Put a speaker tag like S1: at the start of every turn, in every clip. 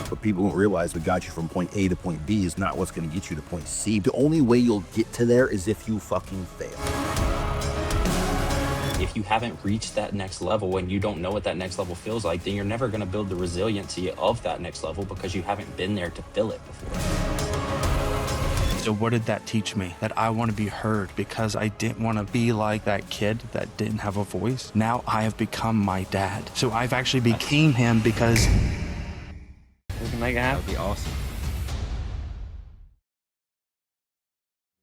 S1: But people don't realize what got you from point A to point B is not what's going to get you to point C. The only way you'll get to there is if you fucking fail.
S2: If you haven't reached that next level and you don't know what that next level feels like, then you're never going to build the resiliency of that next level because you haven't been there to feel it before.
S3: So what did that teach me? That I want to be heard because I didn't want to be like that kid that didn't have a voice. Now I have become my dad. So I've actually became him because
S2: We can make it happen. That would be awesome.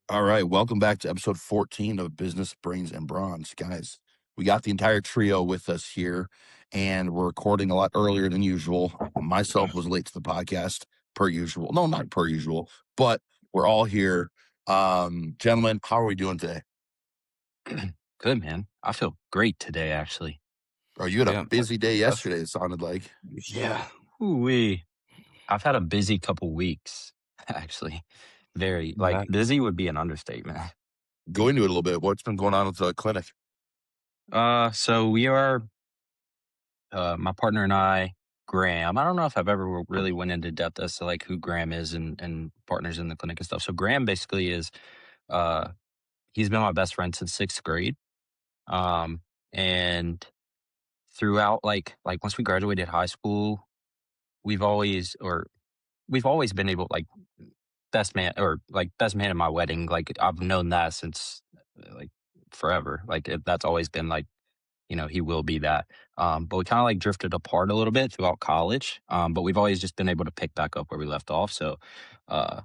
S1: All right, welcome back to episode 14 of Business, Brains, and Bronze. Guys, we got the entire trio with us here, and we're recording a lot earlier than usual. Myself was late to the podcast, per usual. No, not per usual, but we're all here. Gentlemen, how are we doing today?
S2: Good, man. I feel great today, actually.
S1: Bro, you had a busy day yesterday, it sounded like.
S2: Yeah. Ooh-wee. I've had a busy couple weeks, actually. Very, like, busy would be an understatement.
S1: Go into it a little bit. What's been going on with the clinic?
S2: So we are, my partner and I, Graham. I don't know if I've ever really went into depth as to like who Graham is and partners in the clinic and stuff. So Graham basically is, he's been my best friend since 6th grade. And throughout like once we graduated high school, we've always been able, like, best man in my wedding. Like, I've known that since like forever. Like that's always been like, he will be that. But we kind of like drifted apart a little bit throughout college. But we've always just been able to pick back up where we left off. So uh,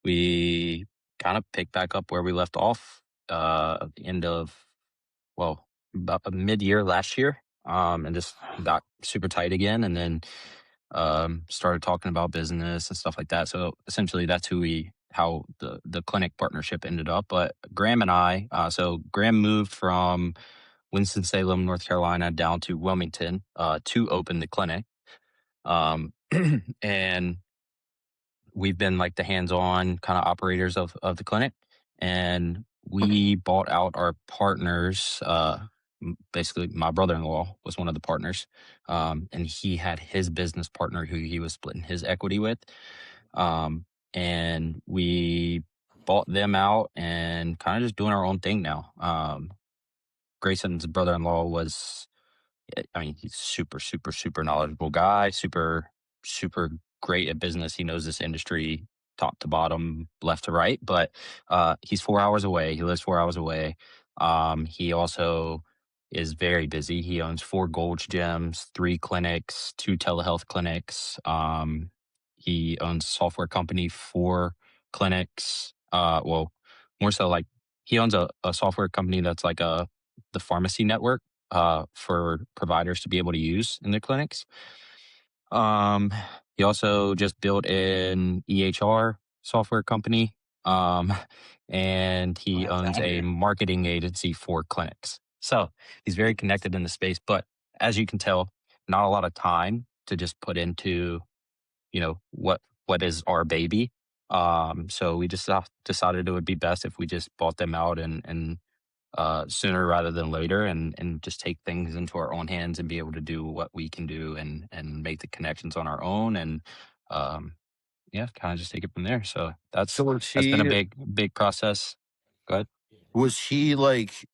S2: we kind of picked back up where we left off at the end of, well, about mid-year last year, and just got super tight again. And then started talking about business and stuff like that. So essentially that's how the clinic partnership ended up. But Graham and I, so Graham moved from Winston-Salem, North Carolina, down to Wilmington to open the clinic. And we've been like the hands-on kind of operators of the clinic. And we bought out our partners. Basically, my brother-in-law was one of the partners. And he had his business partner who he was splitting his equity with. And we bought them out and kind of just doing our own thing now. Grayson's brother-in-law was, I mean, he's super, super, super knowledgeable guy, super, super great at business. He knows this industry top to bottom, left to right, but he's 4 hours away. He lives 4 hours away. He also is very busy. He owns 4 Gold's gyms, 3 clinics, 2 telehealth clinics. He owns a software company, 4 clinics. Well, more so like he owns a software company that's like the pharmacy network for providers to be able to use in their clinics. He also just built an EHR software company, and he owns a marketing agency for clinics. So he's very connected in the space, but as you can tell, not a lot of time to just put into, what is our baby. So we just decided it would be best if we just bought them out and sooner rather than later, and just take things into our own hands and be able to do what we can do and make the connections on our own, and kind of just take it from there. So that's been a big process. Go ahead.
S1: Was he like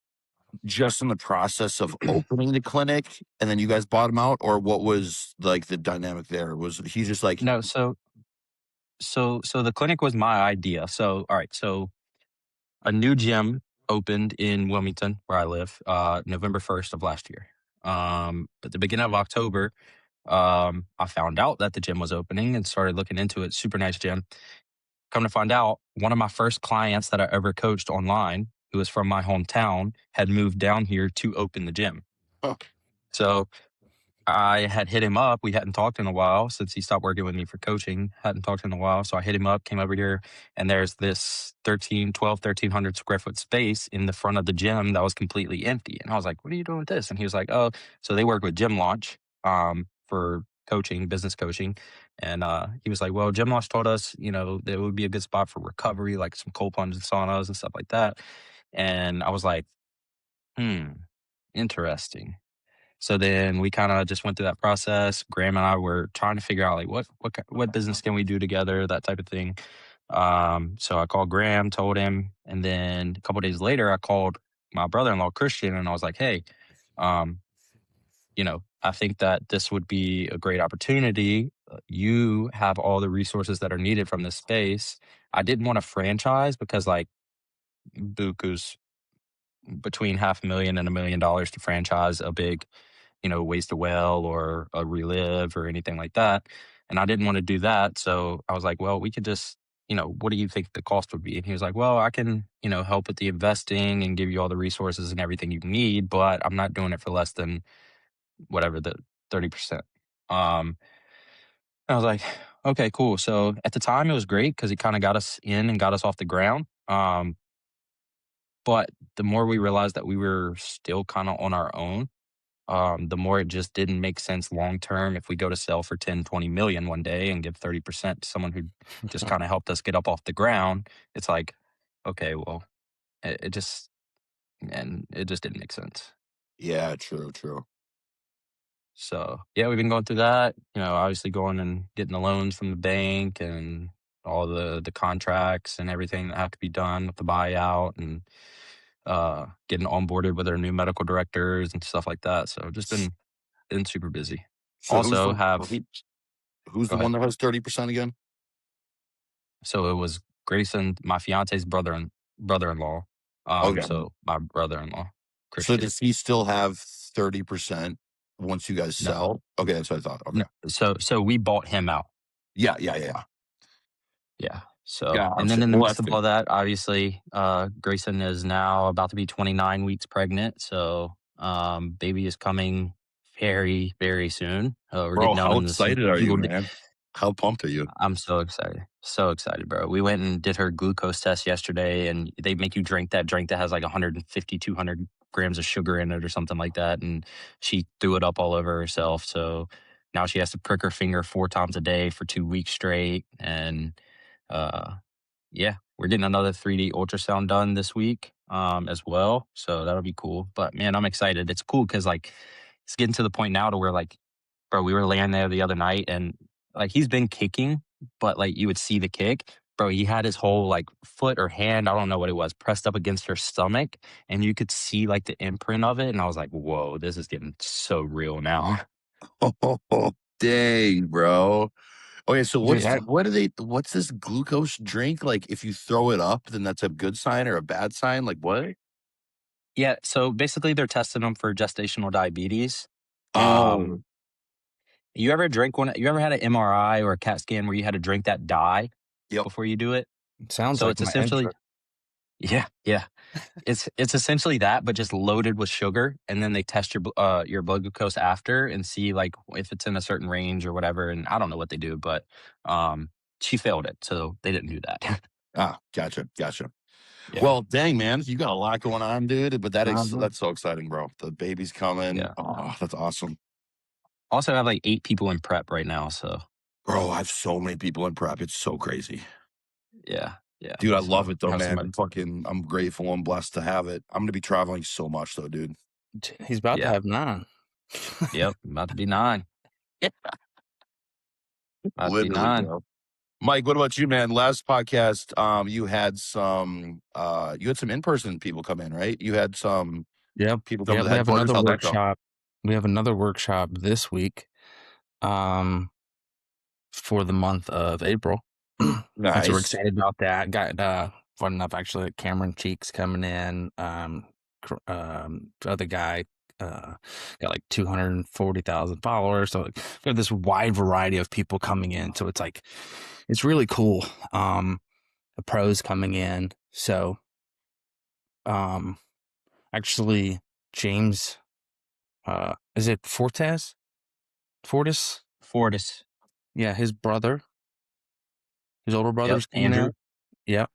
S1: just in the process of opening the clinic and then you guys bought him out, or what was like the dynamic there? Was he just like,
S2: No, so the clinic was my idea. So all right, so a new gym opened in Wilmington, where I live, November 1st of last year. At the beginning of October, I found out that the gym was opening and started looking into it. Super nice gym. Come to find out, one of my first clients that I ever coached online, who was from my hometown, had moved down here to open the gym.
S1: Oh.
S2: So I had hit him up. We hadn't talked in a while since he stopped working with me for coaching. Hadn't talked in a while. So I hit him up, came over here, and there's this 1,300 square foot space in the front of the gym that was completely empty. And I was like, what are you doing with this? And he was like, oh, so they work with Gym Launch for coaching, business coaching. And he was like, well, Gym Launch told us, that it would be a good spot for recovery, like some cold plunge and saunas and stuff like that. And I was like, interesting. So then we kind of just went through that process. Graham and I were trying to figure out like what business can we do together, that type of thing. So I called Graham, told him, and then a couple days later, I called my brother-in-law Christian, and I was like, "Hey, um, I think that this would be a great opportunity. You have all the resources that are needed from this space. I didn't want to franchise because like buku's between $500,000 and $1 million to franchise a big, waste a well or a relive or anything like that. And I didn't want to do that. So I was like, well, we could just, what do you think the cost would be? And he was like, well, I can, help with the investing and give you all the resources and everything you need, but I'm not doing it for less than whatever the 30%. I was like, okay, cool. So at the time it was great because it kind of got us in and got us off the ground. But the more we realized that we were still kind of on our own, the more it just didn't make sense long term if we go to sell for 10, 20 million one day and give 30% to someone who just kind of helped us get up off the ground. It's like, okay, well, it just didn't make sense.
S1: Yeah, true.
S2: So yeah, we've been going through that, obviously going and getting the loans from the bank and all the contracts and everything that have to be done with the buyout and getting onboarded with our new medical directors and stuff like that. So just been super busy.
S1: So
S2: Also have
S1: who's
S2: go
S1: the one
S2: ahead.
S1: that has 30% again?
S2: So it was Grayson, my fiance's brother-in-law.
S1: Okay.
S2: So my brother-in-law,
S1: So
S2: Christian.
S1: does he still have 30% once you guys
S2: No,
S1: sell? Okay, that's what I thought. Okay.
S2: no. So we bought him out.
S1: Yeah.
S2: Yeah. So, and then
S1: Gotcha.
S2: in the
S1: Well,
S2: midst
S1: that's
S2: of
S1: good.
S2: all that, obviously, Grayson is now about to be 29 weeks pregnant. So, baby is coming very, very soon. We're
S1: Bro,
S2: getting down
S1: how
S2: in the
S1: excited are you,
S2: single.
S1: man? How pumped are you?
S2: I'm so excited. So excited, bro. We went and did her glucose test yesterday, and they make you drink that drink that has like 150, 200 grams of sugar in it or something like that. And she threw it up all over herself. So now she has to prick her finger 4 times a day for 2 weeks straight. And uh, yeah, we're getting another 3D ultrasound done this week as well. So that'll be cool. But man, I'm excited. It's cool because like it's getting to the point now to where like, bro, we were laying there the other night and like he's been kicking, but like you would see the kick. Bro, he had his whole like foot or hand, I don't know what it was, pressed up against her stomach, and you could see like the imprint of it. And I was like, whoa, this is getting so real now.
S1: Oh, dang, bro. Okay, so
S3: Yeah,
S1: what's this glucose drink? Like if you throw it up, then that's a good sign or a bad sign? Like what?
S2: Yeah, so basically they're testing them for gestational diabetes.
S1: Oh,
S2: Um, you ever had an MRI or a CAT scan where you had to drink that dye
S1: yep.
S2: before you do it?
S3: sounds
S2: So
S3: like
S2: it's
S3: my
S2: essentially,
S3: interest.
S2: yeah. It's essentially that, but just loaded with sugar, and then they test your blood glucose after and see like if it's in a certain range or whatever. And I don't know what they do, but she failed it, so they didn't do that.
S1: Ah, gotcha.
S2: Yeah,
S1: Well, dang, man, you got a lot going on, dude. But
S3: Uh-huh.
S1: that's so exciting, bro. The baby's coming.
S2: yeah.
S1: Oh, that's awesome.
S2: Also, I have like 8 people in prep right now, so
S1: Bro, I have so many people in prep. It's so crazy.
S2: yeah.
S1: Dude, I love
S2: So
S1: it though,
S2: have
S1: man.
S2: somebody.
S1: I'm grateful and blessed to have it. I'm gonna be traveling so much though, dude.
S3: He's about to
S2: Yeah,
S3: have 9.
S2: yep. About to be 9. About to be
S1: Literally,
S2: 9.
S1: bro. Mike, what about you, man? Last podcast, you had some in-person people come in, right? You had some
S3: Yep.
S1: people come to
S3: Yep.
S1: the
S3: We have
S1: headquarters.
S3: another
S1: How'd that go?
S3: workshop. We have another workshop this week. For the month of April. And so we're
S1: Nice.
S3: excited about that. Got fun enough actually. Cameron Cheeks coming in. The other guy got like 240,000 followers. So we have this wide variety of people coming in. So it's like it's really cool. The pros coming in. So actually James is it Fortis?
S2: Fortis.
S3: Yeah, his older
S2: Yep.
S3: brother's coming in.
S2: Andrew.
S3: Yep.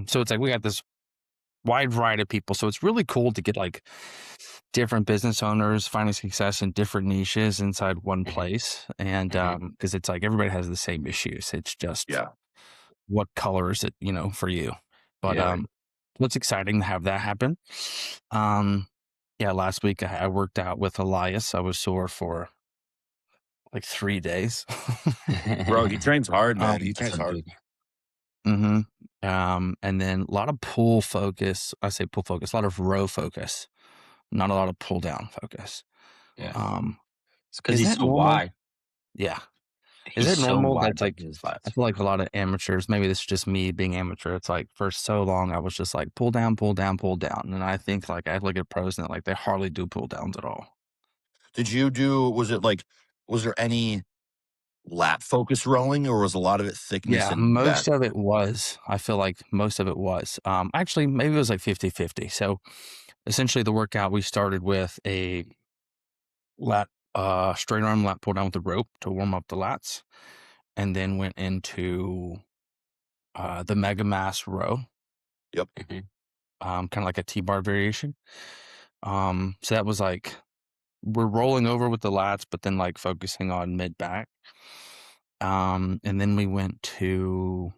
S3: So it's like we got this wide variety of people. So it's really cool to get like different business owners finding success in different niches inside one
S2: Hmm.
S3: place. And
S2: Hmm.
S3: because it's like everybody has the same issues. It's just
S1: Yeah.
S3: what color is it, for you. But
S2: Yeah.
S3: what's exciting to have that happen. Um Yeah, last week I worked out with Elias. I was sore for like 3 days.
S1: Bro, he trains hard, man. He
S3: Um,
S2: That's
S1: trains
S2: a
S1: hard.
S2: big.
S3: mhm. And then a lot of pull focus. I say pull focus, a lot of row focus, not a lot of pull down focus.
S2: Yeah,
S3: Um,
S2: it's because
S3: is
S2: he's
S3: that
S2: so
S3: normal?
S2: wide.
S3: Yeah. Is
S2: He's
S3: it
S2: so
S3: normal
S2: wide,
S3: that's
S2: but
S3: like
S2: his
S3: I
S2: lats.
S3: feel like a lot of amateurs, maybe this is just me being amateur. It's like for so long I was just like pull down, pull down, pull down. And I think like I look at pros and like they hardly do pull downs at all.
S1: Did you do, was there any lat focus rowing or was a lot of it thickness
S3: Yeah,
S1: and back?
S3: most of it was. I feel like most of it was. Actually maybe it was like 50-50. So essentially the workout we started with a lat straight arm lat pull down with the rope to warm up the lats, and then went into the mega mass row,
S1: Yep.
S2: Mhm,
S3: kind of like a T-bar variation. So that was like we're rolling over with the lats, but then like focusing on mid back. And then we went to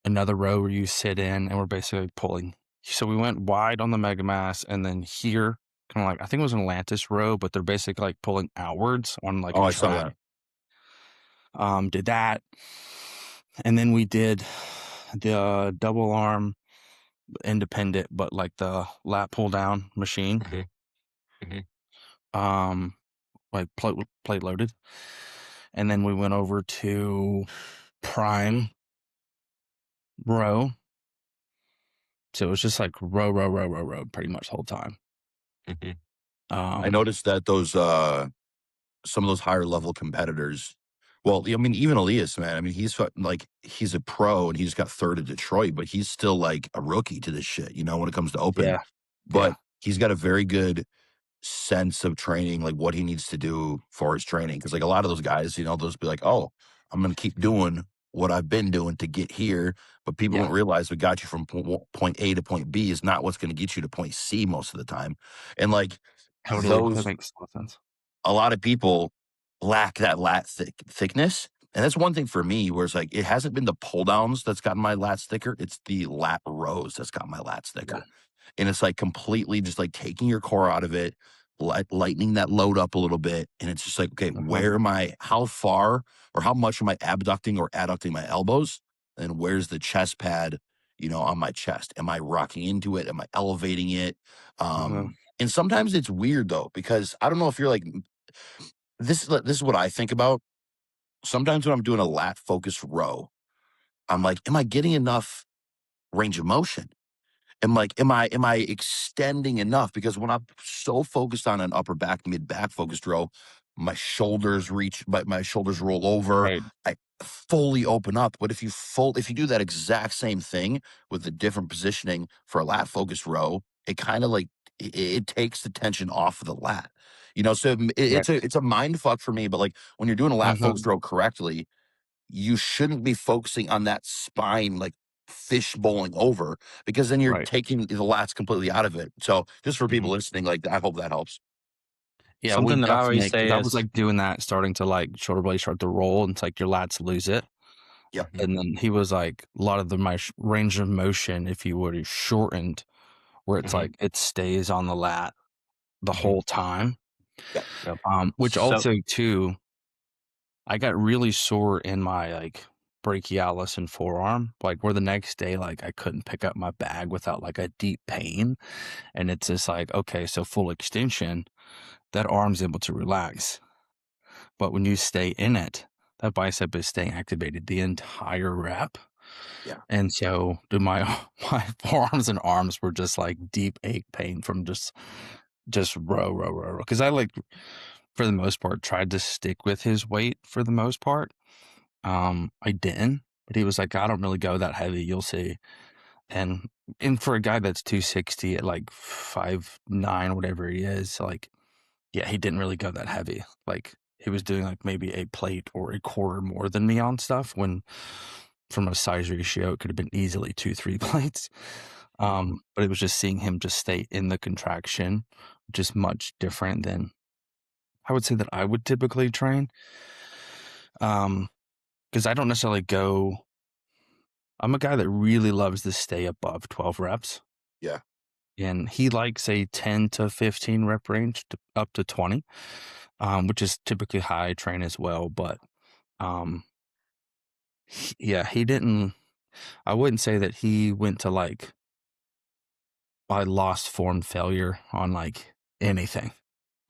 S3: another row where you sit in and we're basically pulling. So we went wide on the mega mass, and then here, kind of like I think it was an Atlantis row, but they're basically like pulling outwards on like
S1: Oh,
S3: a
S1: I saw
S3: track.
S1: that.
S3: Did that, and then we did the double arm independent, but like the lat pull down machine.
S2: mhm, mhm,
S3: Um, like plate loaded, and then we went over to prime row. So it was just like row pretty much the whole time.
S2: mhm.
S1: I
S3: Um,
S1: noticed that those some of those higher level competitors. Well, I mean, even Elias, man. I mean, like he's a pro and he's got third at Detroit, but he's still like a rookie to this shit. When it comes to open,
S3: yeah,
S1: but
S3: yeah,
S1: he's got a very good sense of training, like what he needs to do for his training. Because like a lot of those guys, they'll just be like, "Oh, I'm going to keep doing what I've been doing to get here," but people
S3: yeah,
S1: don't realize what got you from point A to point B is not what's going to get you to point C most of the time. And like
S3: totally. That
S1: those
S3: makes a lot of sense.
S1: a lot of people lack that thickness. And that's one thing for me where it's like it hasn't been the pull downs that's gotten my lats thicker. It's the lat rows that's got my lats
S3: Yeah,
S1: thicker. And it's like completely just like taking your core out of it, lightening that load up a little bit. And it's just like, okay,
S3: uh-huh,
S1: how far or how much am I abducting or adducting my elbows? And where's the chest pad, on my chest? Am I rocking into it? Am I elevating it?
S3: uh-huh,
S1: And sometimes it's weird though, because I don't know if you're like, this is what I think about. Sometimes when I'm doing a lat focused row, I'm like, am I getting enough range of motion? Am I extending enough? Because when I'm so focused on an upper back, mid back focused row, my shoulders roll over.
S3: right,
S1: I fully open up. But if you do that exact same thing with a different positioning for a lat focused row, it kind of like it takes the tension off of the lat. So it's
S3: correct.
S1: a mind fuck for me. But like when you're doing a lat
S3: Uh-huh,
S1: focused row correctly, you shouldn't be focusing on that spine like fish bowling over because then you're
S3: right.
S1: taking the lats completely out of it. So just for people
S2: Mhm.
S1: listening, like I hope that helps.
S3: Yeah, we
S2: Something that I always
S3: definitely because
S2: say
S3: I was
S2: is,
S3: like doing that, starting to like shoulder blades start to roll, and it's like your lats lose it.
S1: Yep.
S2: mhm,
S3: And then he was like, a lot of my range of motion, if you would, is shortened, where it's
S2: mhm,
S3: like it stays on the lat the
S2: mhm.
S3: whole time.
S1: Yep.
S2: Yep.
S3: Which
S2: So,
S3: also too, I got really sore in my like brachialis and forearm, like where the next day, like I couldn't pick up my bag without like a deep pain. And it's just like, okay, so full extension, that arm's able to relax. But when you stay in it, that bicep is staying activated the entire rep.
S1: Yeah.
S3: And so dude, my my forearms and arms were just like deep ache pain from just row. Because I like for the most part tried to stick with his weight for the most part. I didn't, but he was like, I don't really go that heavy, you'll see. And for a guy that's 260 at like 5'9", whatever he is, like yeah, he didn't really go that heavy. Like he was doing like maybe a plate or a quarter more than me on stuff when from a size ratio it could have been easily 2-3 plates. But it was just seeing him just stay in the contraction, which is much different than I would say that I would typically train. Because I don't necessarily I'm a guy that really loves to stay above 12 reps.
S1: Yeah.
S3: and he likes a 10 to 15 rep range up to 20, which is typically how I train as well. But yeah, he didn't. I wouldn't say that he went to like I lost form failure on like anything.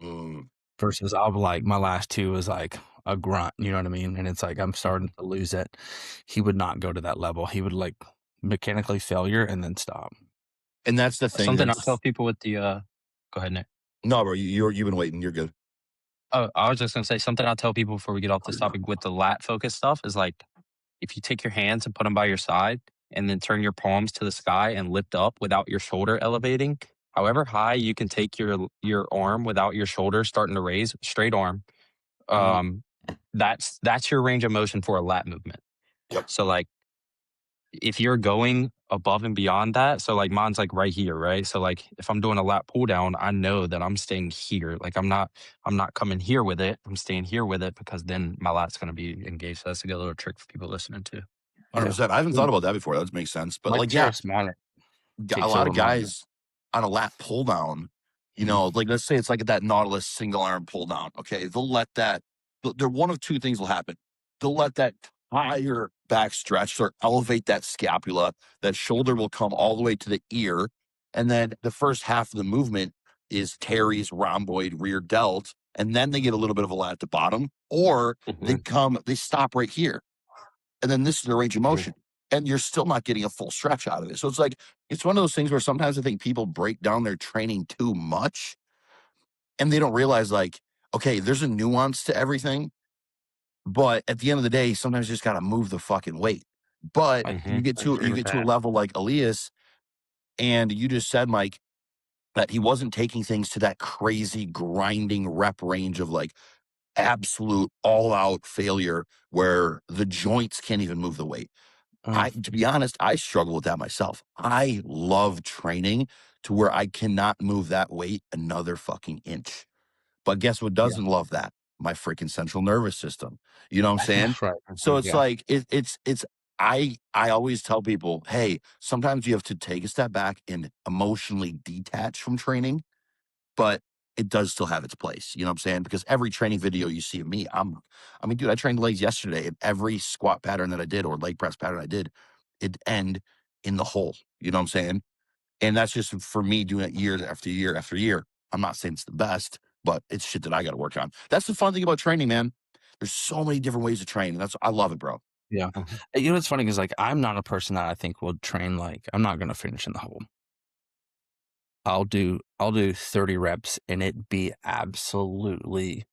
S1: Mm.
S3: Versus I'll like my last two was like a grunt, you know what I mean? And it's like I'm starting to lose it. He would not go to that level. He would like mechanically failure and then stop.
S1: And that's the thing
S2: Something I tell
S1: that's
S2: people with the go ahead, Nick.
S1: no, bro. You've been waiting. You're good.
S2: Oh, I was just gonna say something I tell people before we get off this topic with the lat focus stuff is like if you take your hands and put them by your side and then turn your palms to the sky and lift up without your shoulder elevating, however high you can take your arm without your shoulder starting to raise, straight arm,
S1: Mhm.
S2: um, that's your range of motion for a lat movement.
S1: Yep.
S2: So like if you're going above and beyond that, so like mine's like right here, right? So like if I'm doing a lat pull down, I know that I'm staying here. Like I'm not coming here with it. I'm staying here with it because then my lat's gonna be engaged. So that's a good little trick for people listening to.
S1: 100%. I haven't thought about that before. That makes sense. But
S3: My
S1: like, yeah,
S3: charismatic
S1: a
S3: takes
S1: lot of
S3: over mine.
S1: guys on a lat pull down, you know, like let's say it's like that Nautilus single arm pull down. Okay. They'll let that, they're one of two things will happen. They'll let that higher back stretch or elevate that scapula. That shoulder will come all the way to the ear. And then the first half of the movement is teres, rhomboid, rear delt. And then they get a little bit of a lat at the bottom, or they stop right here. And then this is the range of motion. And you're still not getting a full stretch out of it. So it's like, it's one of those things where sometimes I think people break down their training too much and they don't realize, like, okay, there's a nuance to everything. But at the end of the day, sometimes you just got to move the fucking weight. But
S3: I
S1: you get to
S3: agree with
S1: a
S3: that.
S1: level like Elias, and you just said, Mike, that he wasn't taking things to that crazy grinding rep range of like absolute all out failure where the joints can't even move the weight. To be honest, I struggle with that myself. I love training to where I cannot move that weight another fucking inch. But guess what
S3: Yeah.
S1: doesn't love that? My freaking central nervous system. You know what I'm saying?
S3: Right.
S1: So it's
S3: Yeah.
S1: like it's I always tell people, hey, sometimes you have to take a step back and emotionally detach from training, but it does still have its place. You know what I'm saying? Because every training video you see of me, I mean, dude, I trained legs yesterday, and every squat pattern that I did or leg press pattern I did, it end in the hole. You know what I'm saying? And that's just for me doing it year after year after year. I'm not saying it's the best, but it's shit that I got to work on. That's the fun thing about training, man. There's so many different ways to train, and I love it, bro.
S3: Yeah. You know what's funny is like I'm not a person that I think will train like I'm not gonna finish in the hole. I'll do 30 reps and it be absolutely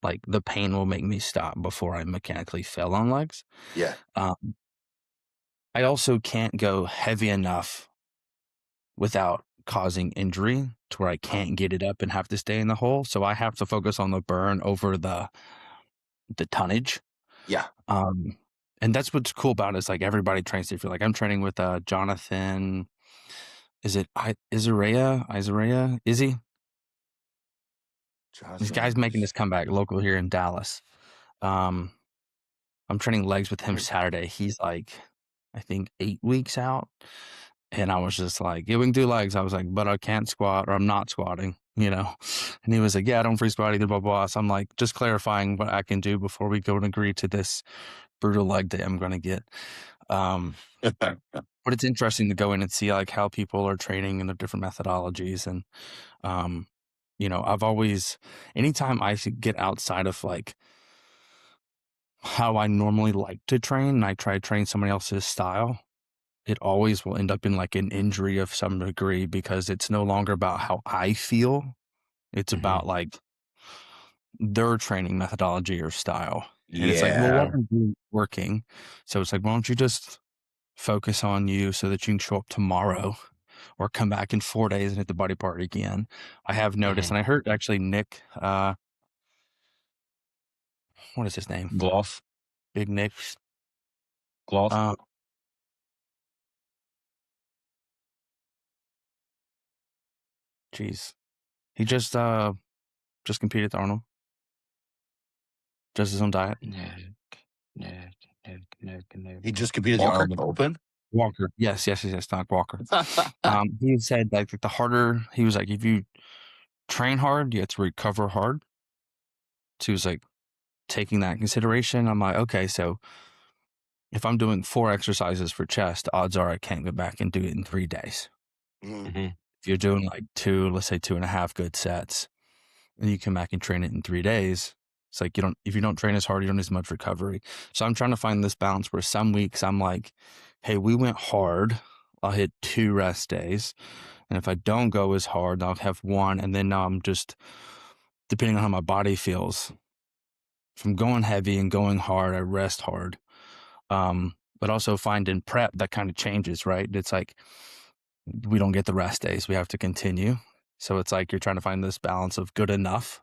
S3: like the pain will make me stop before I mechanically fail on legs.
S1: Yeah.
S3: I also can't go heavy enough without causing injury to where I can't get it up and have to stay in the hole. So I have to focus on the burn over the tonnage.
S1: Yeah.
S3: And that's what's cool about it is like everybody trains different. Like I'm training with Jonathan. Is it Isaiah? Izzy? This guy's making this comeback local here in Dallas. I'm training legs with him Saturday. He's like, I think 8 weeks out. And I was just like, yeah, we can do legs. I was like, but I can't squat or I'm not squatting, you know? And he was like, yeah, I don't free squat either, blah, blah. So I'm like, just clarifying what I can do before we go and agree to this brutal leg day I'm going to get. But it's interesting to go in and see like how people are training and the different methodologies. And, you know, I've always, anytime I get outside of like how I normally like to train and I try to train somebody else's style, it always will end up in like an injury of some degree because it's no longer about how I feel. It's about like their training methodology or style. And it's like, well, what are you working? So it's like, why don't you just focus on you so that you can show up tomorrow or come back in 4 days and hit the body part again. I have noticed, and I heard actually Nick, what is his name?
S2: Gloff.
S3: Big Nick.
S2: Gloff.
S3: Jeez. He just competed with Arnold. Just his own diet.
S2: Nick.
S1: He just competed at the
S2: Walker?
S1: Ironman Open.
S3: Walker. Yes, Doc Walker. He had said like the harder, he was like, if you train hard, you have to recover hard. So he was like taking that in consideration. I'm like, okay, so if I'm doing 4 exercises for chest, odds are I can't go back and do it in 3 days.
S1: Mhm.
S2: Mm-hmm.
S3: If you're doing like 2, let's say 2.5 good sets, and you come back and train it in 3 days, it's like if you don't train as hard, you don't need as much recovery. So I'm trying to find this balance where some weeks I'm like, hey, we went hard, I'll hit 2 rest days. And if I don't go as hard, I'll have 1. And then now I'm just, depending on how my body feels, if I'm going heavy and going hard, I rest hard. But also find in prep that kind of changes, right? It's like we don't get the rest days. We have to continue. So it's like you're trying to find this balance of good enough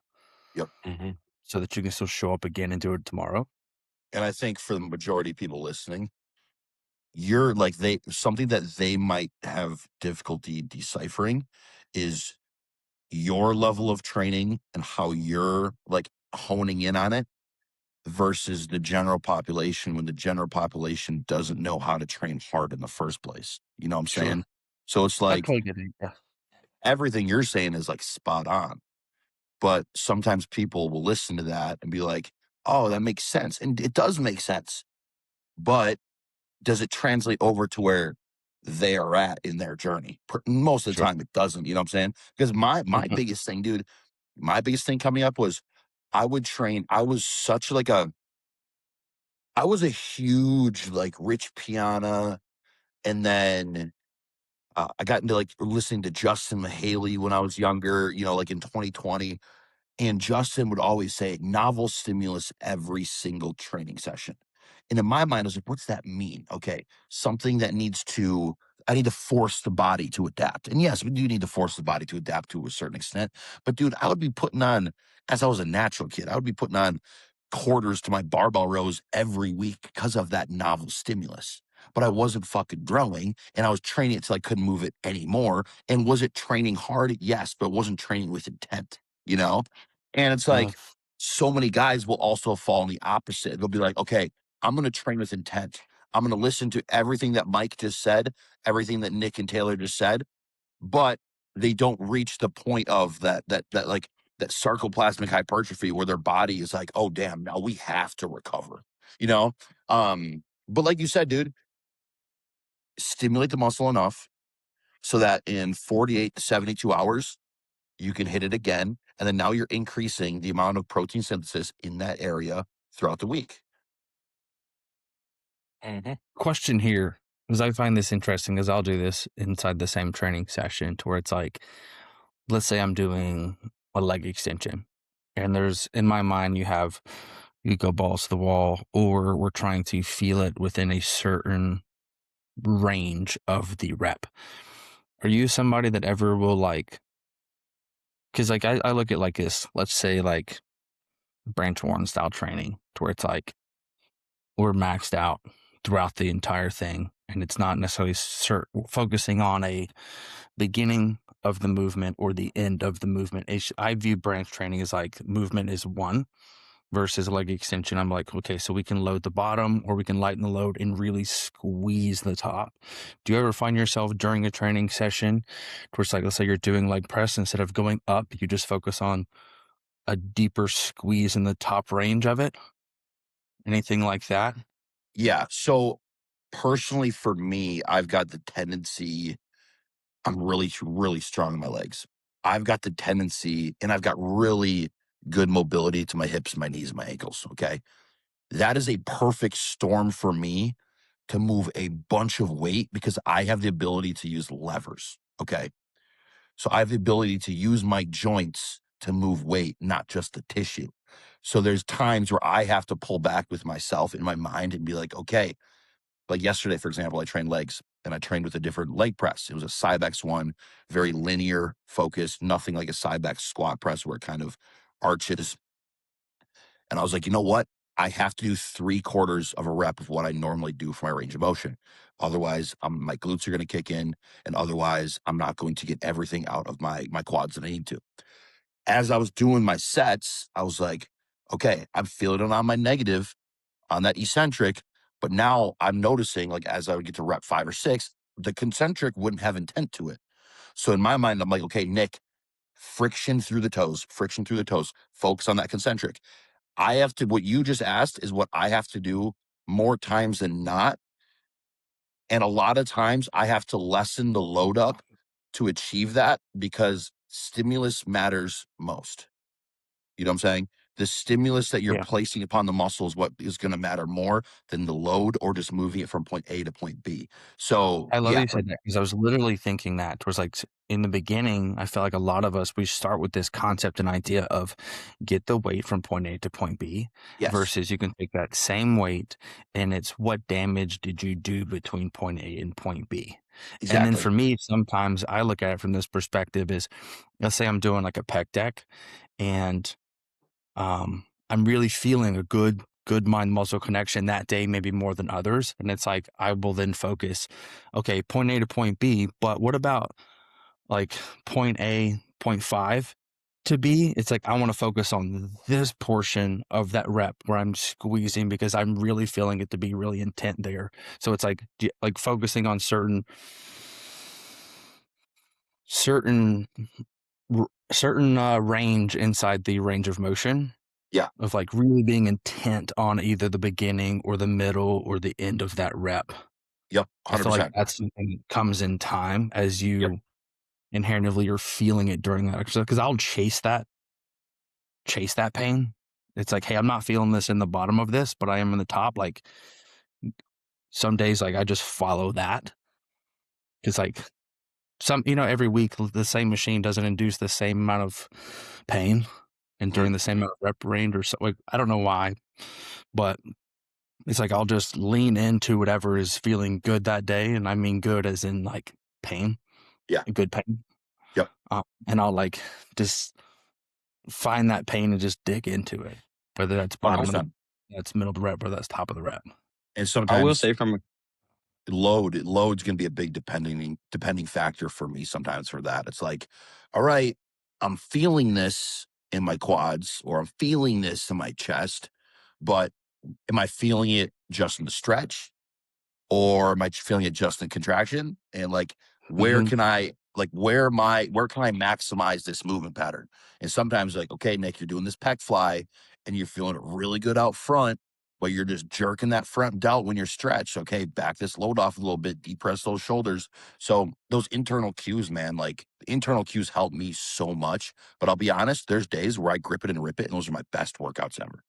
S1: Yep.
S2: Mm-hmm.
S3: so that you can still show up again and do it tomorrow.
S1: And I think for the majority of people listening, you're like something that they might have difficulty deciphering is your level of training and how you're like honing in on it versus the general population when the general population doesn't know how to train hard in the first place. You know what I'm
S3: Sure.
S1: saying? So it's
S3: I
S1: like
S3: totally get it. Yeah.
S1: everything you're saying is like spot on. But sometimes people will listen to that and be like, oh, that makes sense. And it does make sense. But does it translate over to where they are at in their journey? Most of the
S3: Sure.
S1: time it doesn't. You know what I'm saying? Because my biggest thing, dude, my biggest thing coming up was I would train. I was a huge like Rich Piana, and then I got into like listening to Justin Mahaley when I was younger, like in 2020. And Justin would always say novel stimulus every single training session. And in my mind, I was like, what's that mean? Okay, something that I need to force the body to adapt. And yes, we do need to force the body to adapt to a certain extent. But dude, I would be putting on, as I was a natural kid, I would be putting on quarters to my barbell rows every week because of that novel stimulus. But I wasn't fucking growing and I was training it till I couldn't move it anymore. And was it training hard? Yes, but it wasn't training with intent, you know? And it's like so many guys will also fall in the opposite. They'll be like, okay, I'm going to train with intent. I'm going to listen to everything that Mike just said, everything that Nick and Taylor just said, but they don't reach the point of that sarcoplasmic hypertrophy where their body is like, oh, damn, now we have to recover, you know? But like you said, dude, stimulate the muscle enough so that in 48 to 72 hours, you can hit it again. And then now you're increasing the amount of protein synthesis in that area throughout the week.
S2: Mm-hmm.
S3: Question here, because I find this interesting, because I'll do this inside the same training session to where it's like, let's say I'm doing a leg extension, and there's in my mind you go balls to the wall, or we're trying to feel it within a certain range of the rep. Are you somebody that ever will like? Because like I look at like this, let's say like branch warren style training, to where it's like we're maxed out throughout the entire thing, and it's not necessarily focusing on a beginning of the movement or the end of the movement. I view branch training as like movement is one versus leg extension. I'm like, okay, so we can load the bottom or we can lighten the load and really squeeze the top. Do you ever find yourself during a training session where it's like, let's say you're doing leg press, instead of going up, you just focus on a deeper squeeze in the top range of it? Anything like that?
S1: Yeah. So personally, for me, I've got the tendency, I'm really, really strong in my legs. I've got the tendency, and I've got really good mobility to my hips, my knees, my ankles. Okay. That is a perfect storm for me to move a bunch of weight because I have the ability to use levers. Okay. So I have the ability to use my joints to move weight, not just the tissue. So there's times where I have to pull back with myself in my mind and be like, okay, like yesterday, for example, I trained legs and I trained with a different leg press. It was a Cybex one, very linear focused, nothing like a Cybex squat press where it kind of arches. And I was like, you know what? I have to do 3/4 of a rep of what I normally do for my range of motion. Otherwise, my glutes are going to kick in, and otherwise, I'm not going to get everything out of my quads that I need to. As I was doing my sets, I was like, okay, I'm feeling it on my negative, on that eccentric, But now I'm noticing, like, as I would get to rep 5 or 6, the concentric wouldn't have intent to it. So in my mind, I'm like, okay, Nick, friction through the toes, focus on that concentric. I have to, what you just asked is what I have to do more times than not. And a lot of times I have to lessen the load up to achieve that because stimulus matters most. You know what I'm saying? The stimulus that you're
S3: Yeah.
S1: placing upon the muscle is what is going to matter more than the load or just moving it from point A to point B. So
S3: I love that
S1: yeah,
S3: you said that because I was literally thinking that towards like in the beginning, I feel like a lot of us, we start with this concept and idea of get the weight from point A to point B
S1: yes,
S3: versus you can take that same weight and it's what damage did you do between point A and point B. And then
S1: exactly.
S3: for me, sometimes I look at it from this perspective is let's say I'm doing like a pec deck and I'm really feeling a good mind muscle connection that day, maybe more than others. And it's like I will then focus, okay, point A to point B, but what about like point A, point 5 to B? It's like I want to focus on this portion of that rep where I'm squeezing because I'm really feeling it to be really intent there. So it's like focusing on certain range inside the range of motion
S1: Yeah.
S3: of like really being intent on either the beginning or the middle or the end of that rep.
S1: Yep.
S3: I feel like
S1: 100%.
S3: that's something that comes in time as
S1: Yep.
S3: you inherently are feeling it during that exercise. Because I'll chase that pain. It's like, hey, I'm not feeling this in the bottom of this, but I am in the top. Like some days, like I just follow that. Because like every week the same machine doesn't induce the same amount of pain and
S1: Mhm.
S3: during the same amount of rep range or so. Like I don't know why, but it's like I'll just lean into whatever is feeling good that day, and I mean good as in like pain,
S1: Yeah.
S3: good pain.
S1: Yep.
S3: And I'll like just find that pain and just dig into it, whether that's bottom of the,
S1: 100%.
S3: that's middle of the rep, or that's top of the rep.
S1: And
S2: I will
S1: sometimes
S2: say from
S1: load's going to be a big depending factor for me sometimes for that. It's like, all right, I'm feeling this in my quads or I'm feeling this in my chest, but am I feeling it just in the stretch? Or am I feeling it just in contraction? And like, where
S3: Mm-hmm.
S1: can I like where can I maximize this movement pattern? And sometimes like, okay, Nick, you're doing this pec fly and you're feeling it really good out front, but you're just jerking that front delt when you're stretched. Okay, back this load off a little bit, depress those shoulders. So those internal cues, man, like internal cues help me so much. But I'll be honest, there's days where I grip it and rip it, and those are my best workouts ever.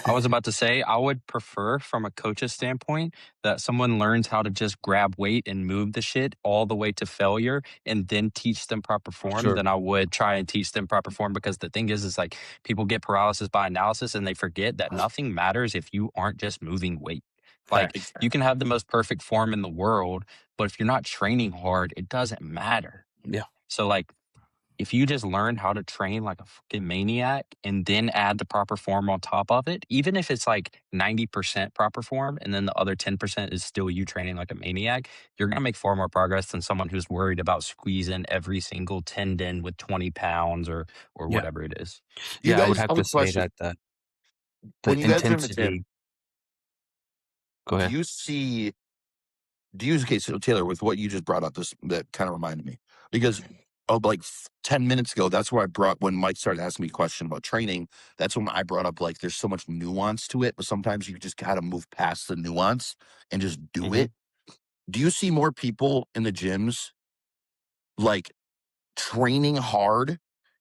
S2: I was about to say, I would prefer from a coach's standpoint that someone learns how to just grab weight and move the shit all the way to failure and then teach them proper form
S3: Sure.
S2: than I would try and teach them proper form because the thing is like people get paralysis by analysis and they forget that nothing matters if you aren't just moving weight. Like
S1: Facts.
S2: you can have the most perfect form in the world, but if you're not training hard, it doesn't matter.
S3: Yeah.
S2: So like if you just learn how to train like a fucking maniac and then add the proper form on top of it, even if it's like 90% proper form and then the other 10% is still you training like a maniac, you're going to make far more progress than someone who's worried about squeezing every single tendon with 20 pounds or
S3: Yeah.
S2: whatever it is.
S1: Do you
S3: Yeah. I would
S1: guys
S3: have
S1: have
S3: to
S1: a
S3: say
S1: question?
S3: that the
S1: When you guys are in the gym,
S3: intensity. Go
S1: do
S3: ahead.
S1: you see do you okay, so Taylor, with what you just brought up, this that kind of reminded me because like 10 minutes ago, that's where I brought when Mike started asking me a question about training. That's when I brought up like there's so much nuance to it, but sometimes you just gotta move past the nuance and just do
S2: Hmm.
S1: it. Do you see more people in the gyms like training hard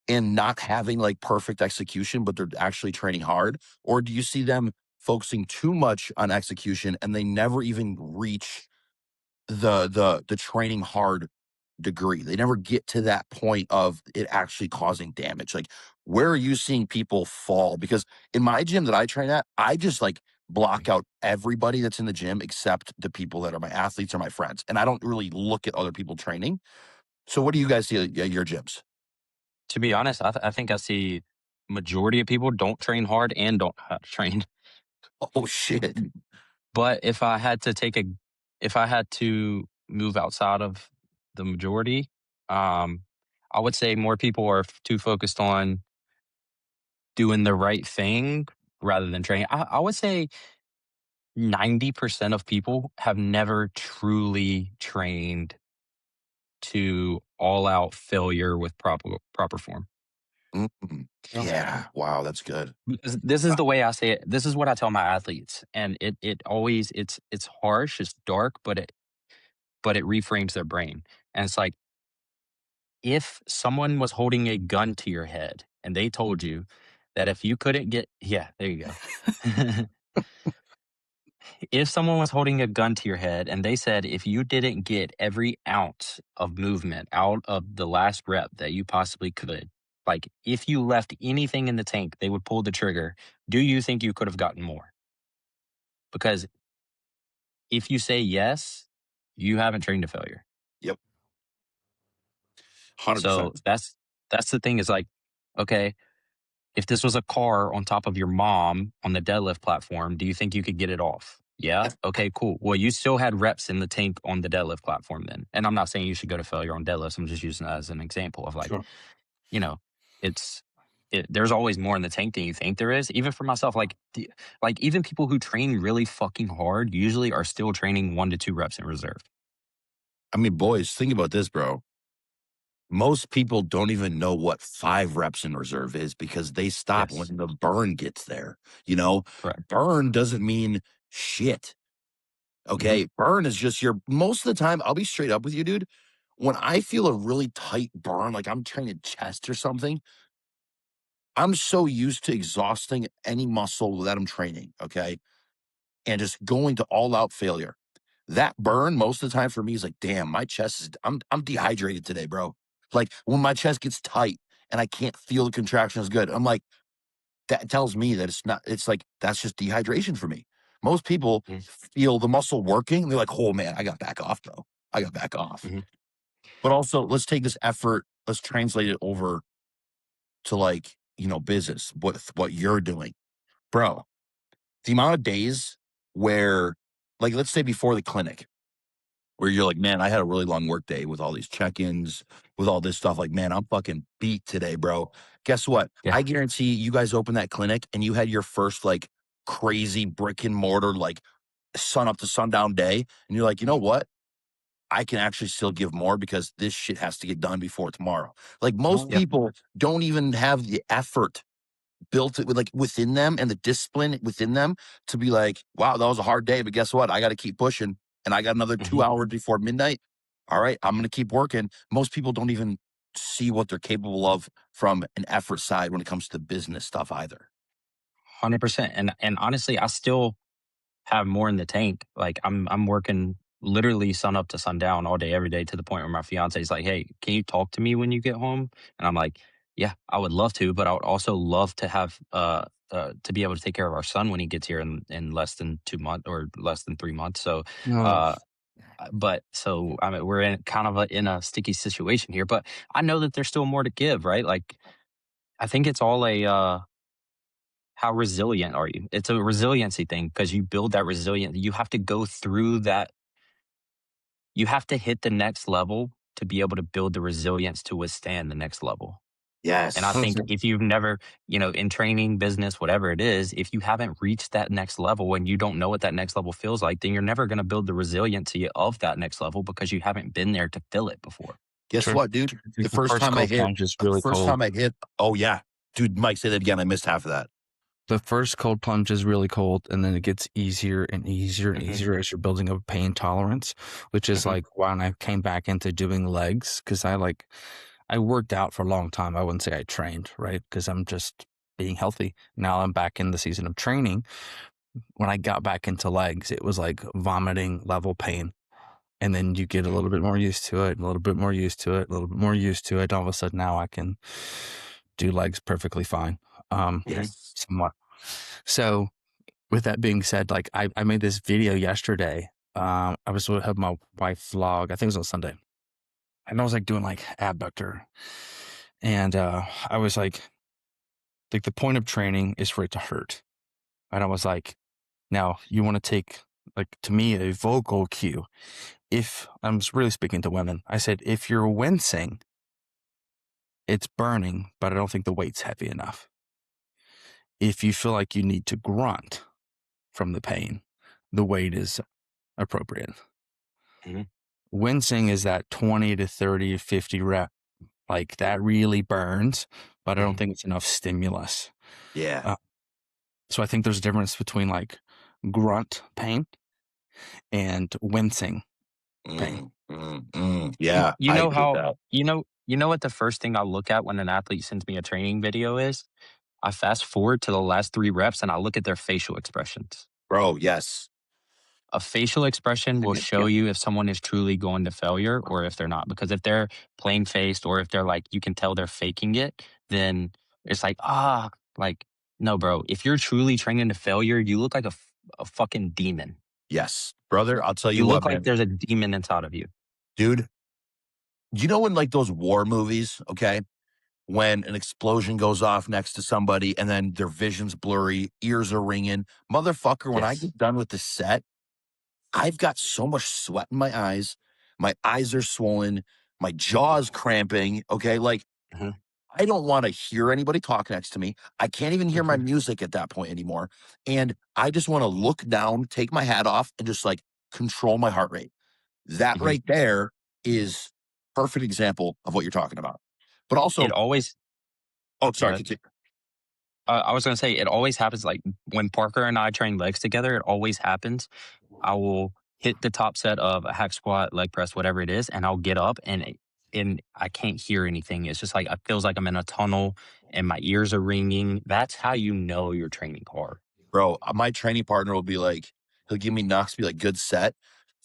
S1: and not having like perfect execution, but they're actually training hard? Or do you see them focusing too much on execution and they never even reach the training hard degree? They never get to that point of it actually causing damage. Like, where are you seeing people fall? Because in my gym that I train at, I just like block out everybody that's in the gym except the people that are my athletes or my friends. And I don't really look at other people training. So what do you guys see at your gyms?
S2: To be honest, I think I see majority of people don't train hard and don't know how to train.
S1: Oh shit.
S2: But if I had to move outside of the majority, um, I would say more people are too focused on doing the right thing rather than training. I would say 90% of people have never truly trained to all out failure with proper form.
S1: Mm,
S3: Yeah.
S1: yeah. Wow, that's good.
S2: Because this is the way I say it. This is what I tell my athletes. And it always it's harsh, it's dark, but it reframes their brain. And it's like if someone was holding a gun to your head and they told you that if you couldn't get yeah, there you go. If someone was holding a gun to your head and they said if you didn't get every ounce of movement out of the last rep that you possibly could, like if you left anything in the tank, they would pull the trigger. Do you think you could have gotten more? Because if you say yes, you haven't trained to failure.
S1: Yep.
S2: So
S1: 100%.
S2: that's the thing is like, okay, if this was a car on top of your mom on the deadlift platform, do you think you could get it off? Yeah. Okay, cool. Well, you still had reps in the tank on the deadlift platform then. And I'm not saying you should go to failure on deadlifts. I'm just using that as an example of like,
S3: Sure.
S2: you know, it's there's always more in the tank than you think there is. Even for myself, like like even people who train really fucking hard usually are still training 1 to 2 reps in reserve.
S1: I mean, boys, think about this, bro. Most people don't even know what 5 reps in reserve is because they stop
S2: Yes.
S1: when the burn gets there. You know,
S2: Correct.
S1: burn doesn't mean shit.
S2: Hmm.
S1: Okay. Burn is just your most of the time. I'll be straight up with you, dude. When I feel a really tight burn, like I'm training chest or something, I'm so used to exhausting any muscle that I'm training. Okay. And just going to all out failure. That burn most of the time for me is like, damn, my chest is I'm dehydrated today, bro. Like when my chest gets tight and I can't feel the contraction as good, I'm like, that tells me that it's not, it's like that's just dehydration for me. Most people feel the muscle working, they're like, oh man, I got back off, bro. I got back off.
S2: Hmm.
S1: But also let's take this effort, let's translate it over to like, business, what you're doing. Bro, the amount of days where, like, let's say before the clinic, where you're like, man, I had a really long work day with all these check-ins, with all this stuff. Like, man, I'm fucking beat today, bro. Guess what?
S2: Yeah.
S1: I guarantee you guys open that clinic and you had your first like crazy brick and mortar, like sun up to sundown day. And you're like, you know what? I can actually still give more because this shit has to get done before tomorrow. Like most
S2: Yeah.
S1: people don't even have the effort built it with like within them and the discipline within them to be like, wow, that was a hard day, but guess what? I got to keep pushing and I got another
S2: Hmm.
S1: 2 hours before midnight. All right, I'm going to keep working. Most people don't even see what they're capable of from an effort side when it comes to business stuff either.
S2: 100%. And honestly, I still have more in the tank. Like I'm working literally sun up to sundown all day, every day to the point where my fiance is like, "Hey, can you talk to me when you get home?" And I'm like, "Yeah, I would love to, but I would also love to have to be able to take care of our son when he gets here in less than 2 months or less than 3 months." So,
S3: No.
S2: uh, but so I mean, we're in kind of in a sticky situation here, but I know that there's still more to give, right? Like I think it's all a how resilient are you? It's a resiliency thing because you build that resilience. You have to go through that. You have to hit the next level to be able to build the resilience to withstand the next level. And I
S1: Yes.
S2: think
S3: Okay.
S2: if you've never, in training, business, whatever it is, if you haven't reached that next level and you don't know what that next level feels like, then you're never going to build the resiliency of that next level because you haven't been there to fill it before.
S1: Guess
S3: Sure.
S1: what, dude? The
S3: The
S1: first
S3: first
S1: time I
S3: cold
S1: hit,
S3: plunge is really
S1: first
S3: cold.
S1: time I hit, oh yeah. Dude, Mike, say that again. I missed half of that.
S3: The first cold plunge is really cold, and then it gets easier and easier and
S2: Hmm.
S3: easier as you're building up pain tolerance, which is
S2: Hmm.
S3: like when I came back into doing legs, because I worked out for a long time. I wouldn't say I trained, right? Because I'm just being healthy. Now I'm back in the season of training. When I got back into legs, it was like vomiting level pain. And then you get a little bit more used to it, a little bit more used to it, a little bit more used to it. All of a sudden now I can do legs perfectly fine.
S1: Yes.
S3: Somewhat. So with that being said, like I made this video yesterday. I was helping my wife vlog. I think it was on Sunday. And I was like doing like abductor. And I was like the point of training is for it to hurt. And I was like, now you want to take like to me a vocal cue. If I'm really speaking to women, I said, if you're wincing, it's burning, but I don't think the weight's heavy enough. If you feel like you need to grunt from the pain, the weight is appropriate.
S2: Mhm.
S3: Wincing is that 20 to 30, 50 rep. Like that really burns, but I don't
S2: Mhm.
S3: think it's enough stimulus.
S1: Yeah.
S3: So I think there's a difference between like grunt pain and wincing pain.
S2: You,
S1: Yeah,
S2: you
S1: I
S2: know
S1: agree with
S2: how
S1: that.
S2: you know what the first thing I look at when an athlete sends me a training video is? I fast forward to the last 3 reps and I look at their facial expressions.
S1: Bro, yes.
S2: A facial expression will show
S1: Yeah.
S2: you if someone is truly going to failure or if they're not. Because if they're plain faced or if they're like, you can tell they're faking it, then it's like, like, no, bro. If you're truly training to failure, you look like a fucking demon.
S1: Yes. Brother, I'll tell you
S2: You
S1: what,
S2: look like
S1: man.
S2: there's a demon inside of you.
S1: Dude, you know in like those war movies, okay? When an explosion goes off next to somebody and then their vision's blurry, ears are ringing. Motherfucker, when I
S2: Yes.
S1: get done with the set, I've got so much sweat in my eyes. My eyes are swollen. My jaw's cramping. Okay. Like,
S2: Hmm.
S1: I don't want to hear anybody talk next to me. I can't even hear my
S2: Hmm.
S1: music at that point anymore. And I just want to look down, take my hat off, and just like control my heart rate. That
S2: Hmm.
S1: right there is perfect example of what you're talking about. But
S2: It
S1: also,
S2: always,
S1: oh,
S2: go
S1: sorry,
S2: ahead.
S1: continue.
S2: I was going to say, it always happens like when Parker and I train legs together, it always happens. I will hit the top set of a hack squat, leg press, whatever it is, and I'll get up and I can't hear anything. It's just like it feels like I'm in a tunnel and my ears are ringing. That's how you know you're training hard.
S1: Bro, my training partner will be like, he'll give me knocks, be like, good set.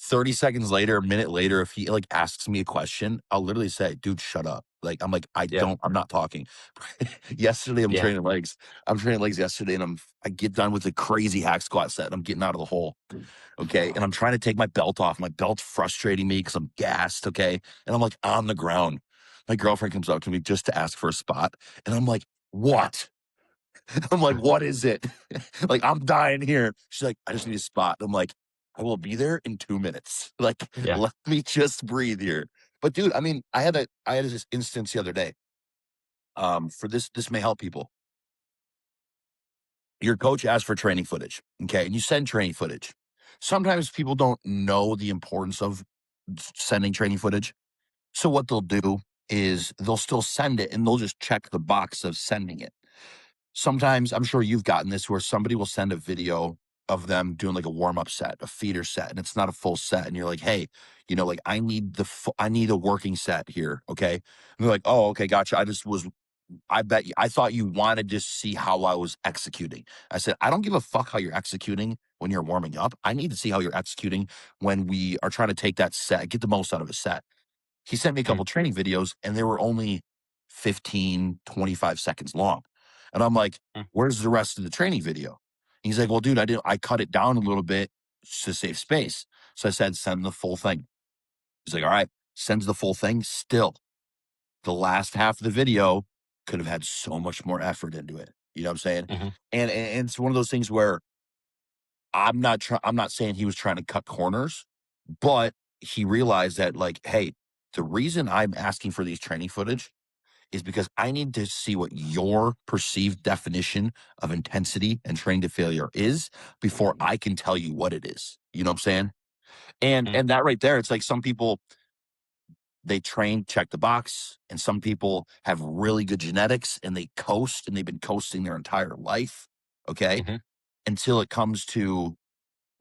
S1: 30 seconds later, a minute later, if he like asks me a question, I'll literally say, dude, shut up. Like, I'm like,
S2: Yeah.
S1: I'm not talking. Yesterday,
S2: Yeah.
S1: I'm training legs yesterday and I get done with a crazy hack squat set. And I'm getting out of the hole. Okay. And I'm trying to take my belt off. My belt's frustrating me because I'm gassed. Okay. And I'm like on the ground. My girlfriend comes up to me just to ask for a spot. And I'm like, what? I'm like, what is it? Like, I'm dying here. She's like, I just need a spot. I'm like, I will be there in 2 minutes. Like,
S2: Yeah.
S1: let me just breathe here. But dude, I mean, I had this instance the other day. For this may help people. Your coach asks for training footage, okay, and you send training footage. Sometimes people don't know the importance of sending training footage. So what they'll do is they'll still send it and they'll just check the box of sending it. Sometimes I'm sure you've gotten this where somebody will send a video of them doing like a warm-up set, a feeder set, and it's not a full set. And you're like, hey, like I need a working set here. Okay. And they're like, oh, okay, gotcha. I thought you wanted to see how I was executing. I said, I don't give a fuck how you're executing when you're warming up. I need to see how you're executing when we are trying to take that set, get the most out of a set. He sent me a
S2: Mm.
S1: couple training videos and they were only 15, 25 seconds long. And I'm like,
S2: Mm.
S1: where's the rest of the training video? He's like, well, dude, I cut it down a little bit to save space. So I said, send the full thing. He's like, all right, sends the full thing. Still, the last half of the video could have had so much more effort into it. You know what I'm saying?
S2: Mhm.
S1: And it's one of those things where I'm not saying he was trying to cut corners, but he realized that like, hey, the reason I'm asking for these training footage is because I need to see what your perceived definition of intensity and training to failure is before I can tell you what it is. You know what I'm saying?
S2: Mm.
S1: And that right there, it's like some people they train, check the box, and some people have really good genetics and they coast and they've been coasting their entire life. Okay.
S2: Mhm.
S1: Until it comes to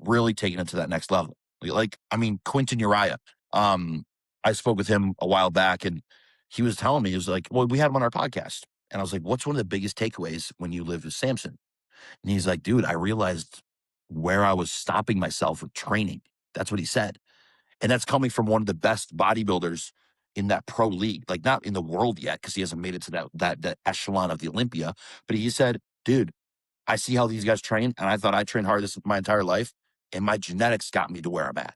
S1: really taking it to that next level. Like, I mean, Quentin Uriah. I spoke with him a while back and he was telling me, he was like, well, we had him on our podcast. And I was like, what's one of the biggest takeaways when you live with Samson? And he's like, dude, I realized where I was stopping myself with training. That's what he said. And that's coming from one of the best bodybuilders in that pro league, like not in the world yet, because he hasn't made it to that echelon of the Olympia. But he said, dude, I see how these guys train, and I thought I trained hard this my entire life, and my genetics got me to where I'm at.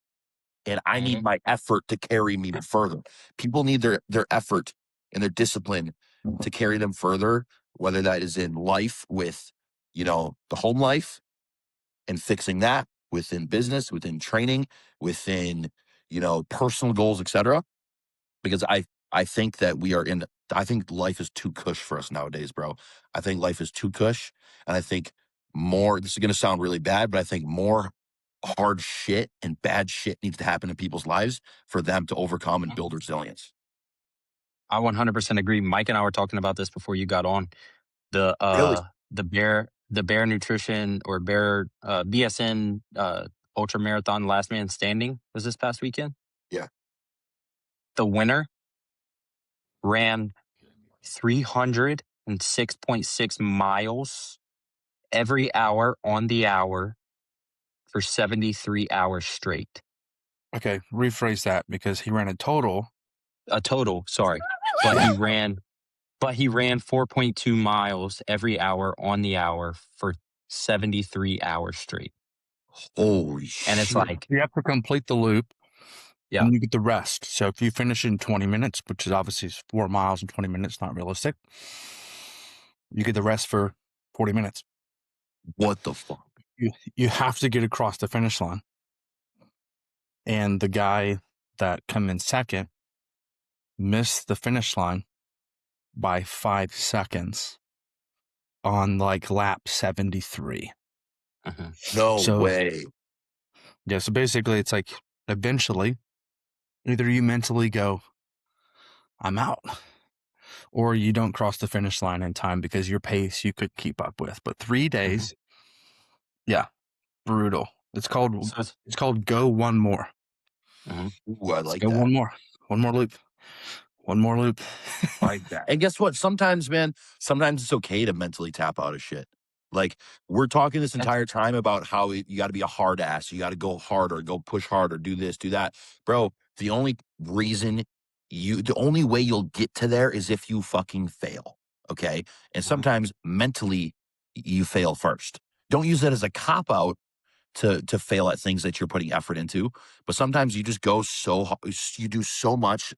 S1: And I need
S2: Mhm.
S1: my effort to carry me further. People need their effort and their discipline to carry them further, whether that is in life with, the home life and fixing that, within business, within training, within, personal goals, etc. Because I think that I think life is too cush for us nowadays, bro. I think life is too cush. And I think more, this is going to sound really bad, but I think more hard shit and bad shit needs to happen in people's lives for them to overcome and build resilience.
S2: I 100% agree. Mike and I were talking about this before you got on. The
S1: Really?
S2: the Bear Nutrition or Bear BSN Ultra Marathon Last Man Standing was this past weekend.
S1: Yeah.
S2: The winner ran 306.6 miles every hour on the hour for 73 hours straight.
S3: Okay, rephrase that because he ran a total.
S2: Sorry. But he ran 4.2 miles every hour on the hour for 73 hours straight.
S1: Holy
S2: And it's
S1: shit.
S2: like,
S3: You have to complete the loop.
S2: yeah.
S3: And you get the rest. So if you finish in 20 minutes, which is obviously 4 miles in 20 minutes, not realistic, you get the rest for 40 minutes.
S1: What the fuck?
S3: You have to get across the finish line. And the guy that come in second missed the finish line by 5 seconds on like lap 73.
S1: No
S3: So,
S1: way.
S3: Yeah, so basically it's like eventually either you mentally go, I'm out, or you don't cross the finish line in time because your pace you could keep up with. But 3 days, yeah, brutal. It's called go one more.
S1: Ooh, I
S3: Let's
S1: like
S3: go
S1: that.
S3: one more loop. One more loop.
S1: Like that. And guess what? Sometimes, man, sometimes it's okay to mentally tap out of shit. Like, we're talking this entire time about how you got to be a hard ass. You got to go harder, go push harder, do this, do that. Bro, the only way you'll get to there is if you fucking fail. Okay. And sometimes mentally you fail first. Don't use that as a cop out to fail at things that you're putting effort into. But sometimes you just you do so much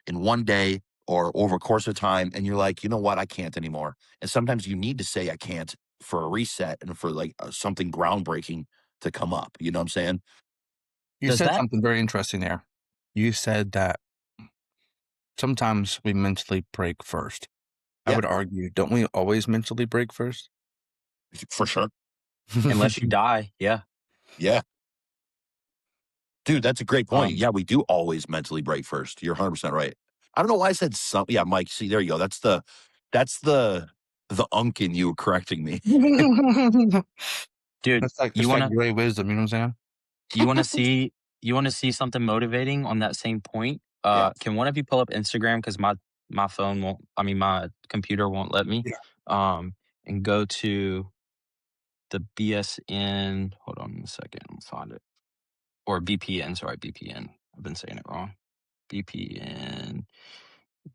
S1: in one day or over a course of time, and you're like, you know what, I can't anymore. And sometimes you need to say I can't for a reset and for like something groundbreaking to come up. You know what I'm saying?
S3: You said something very interesting there. You said that sometimes we mentally break first. I would argue, don't we always mentally break first?
S1: For sure.
S2: Unless you die. Yeah.
S1: Yeah. Dude, that's a great point. Yeah, we do always mentally break first. You're 100% right. I don't know why I said some. Yeah, Mike, see, there you go. That's the unk in you correcting me.
S2: Dude,
S3: That's like gray wisdom, you know what I'm saying?
S2: you want to see something motivating on that same point?
S1: Yeah.
S2: Can one of you pull up Instagram because my phone won't, my computer won't let me. And go to the BSN. Hold on a second, I'll find it. Or BPN, sorry, BPN. I've been saying it wrong. BPN.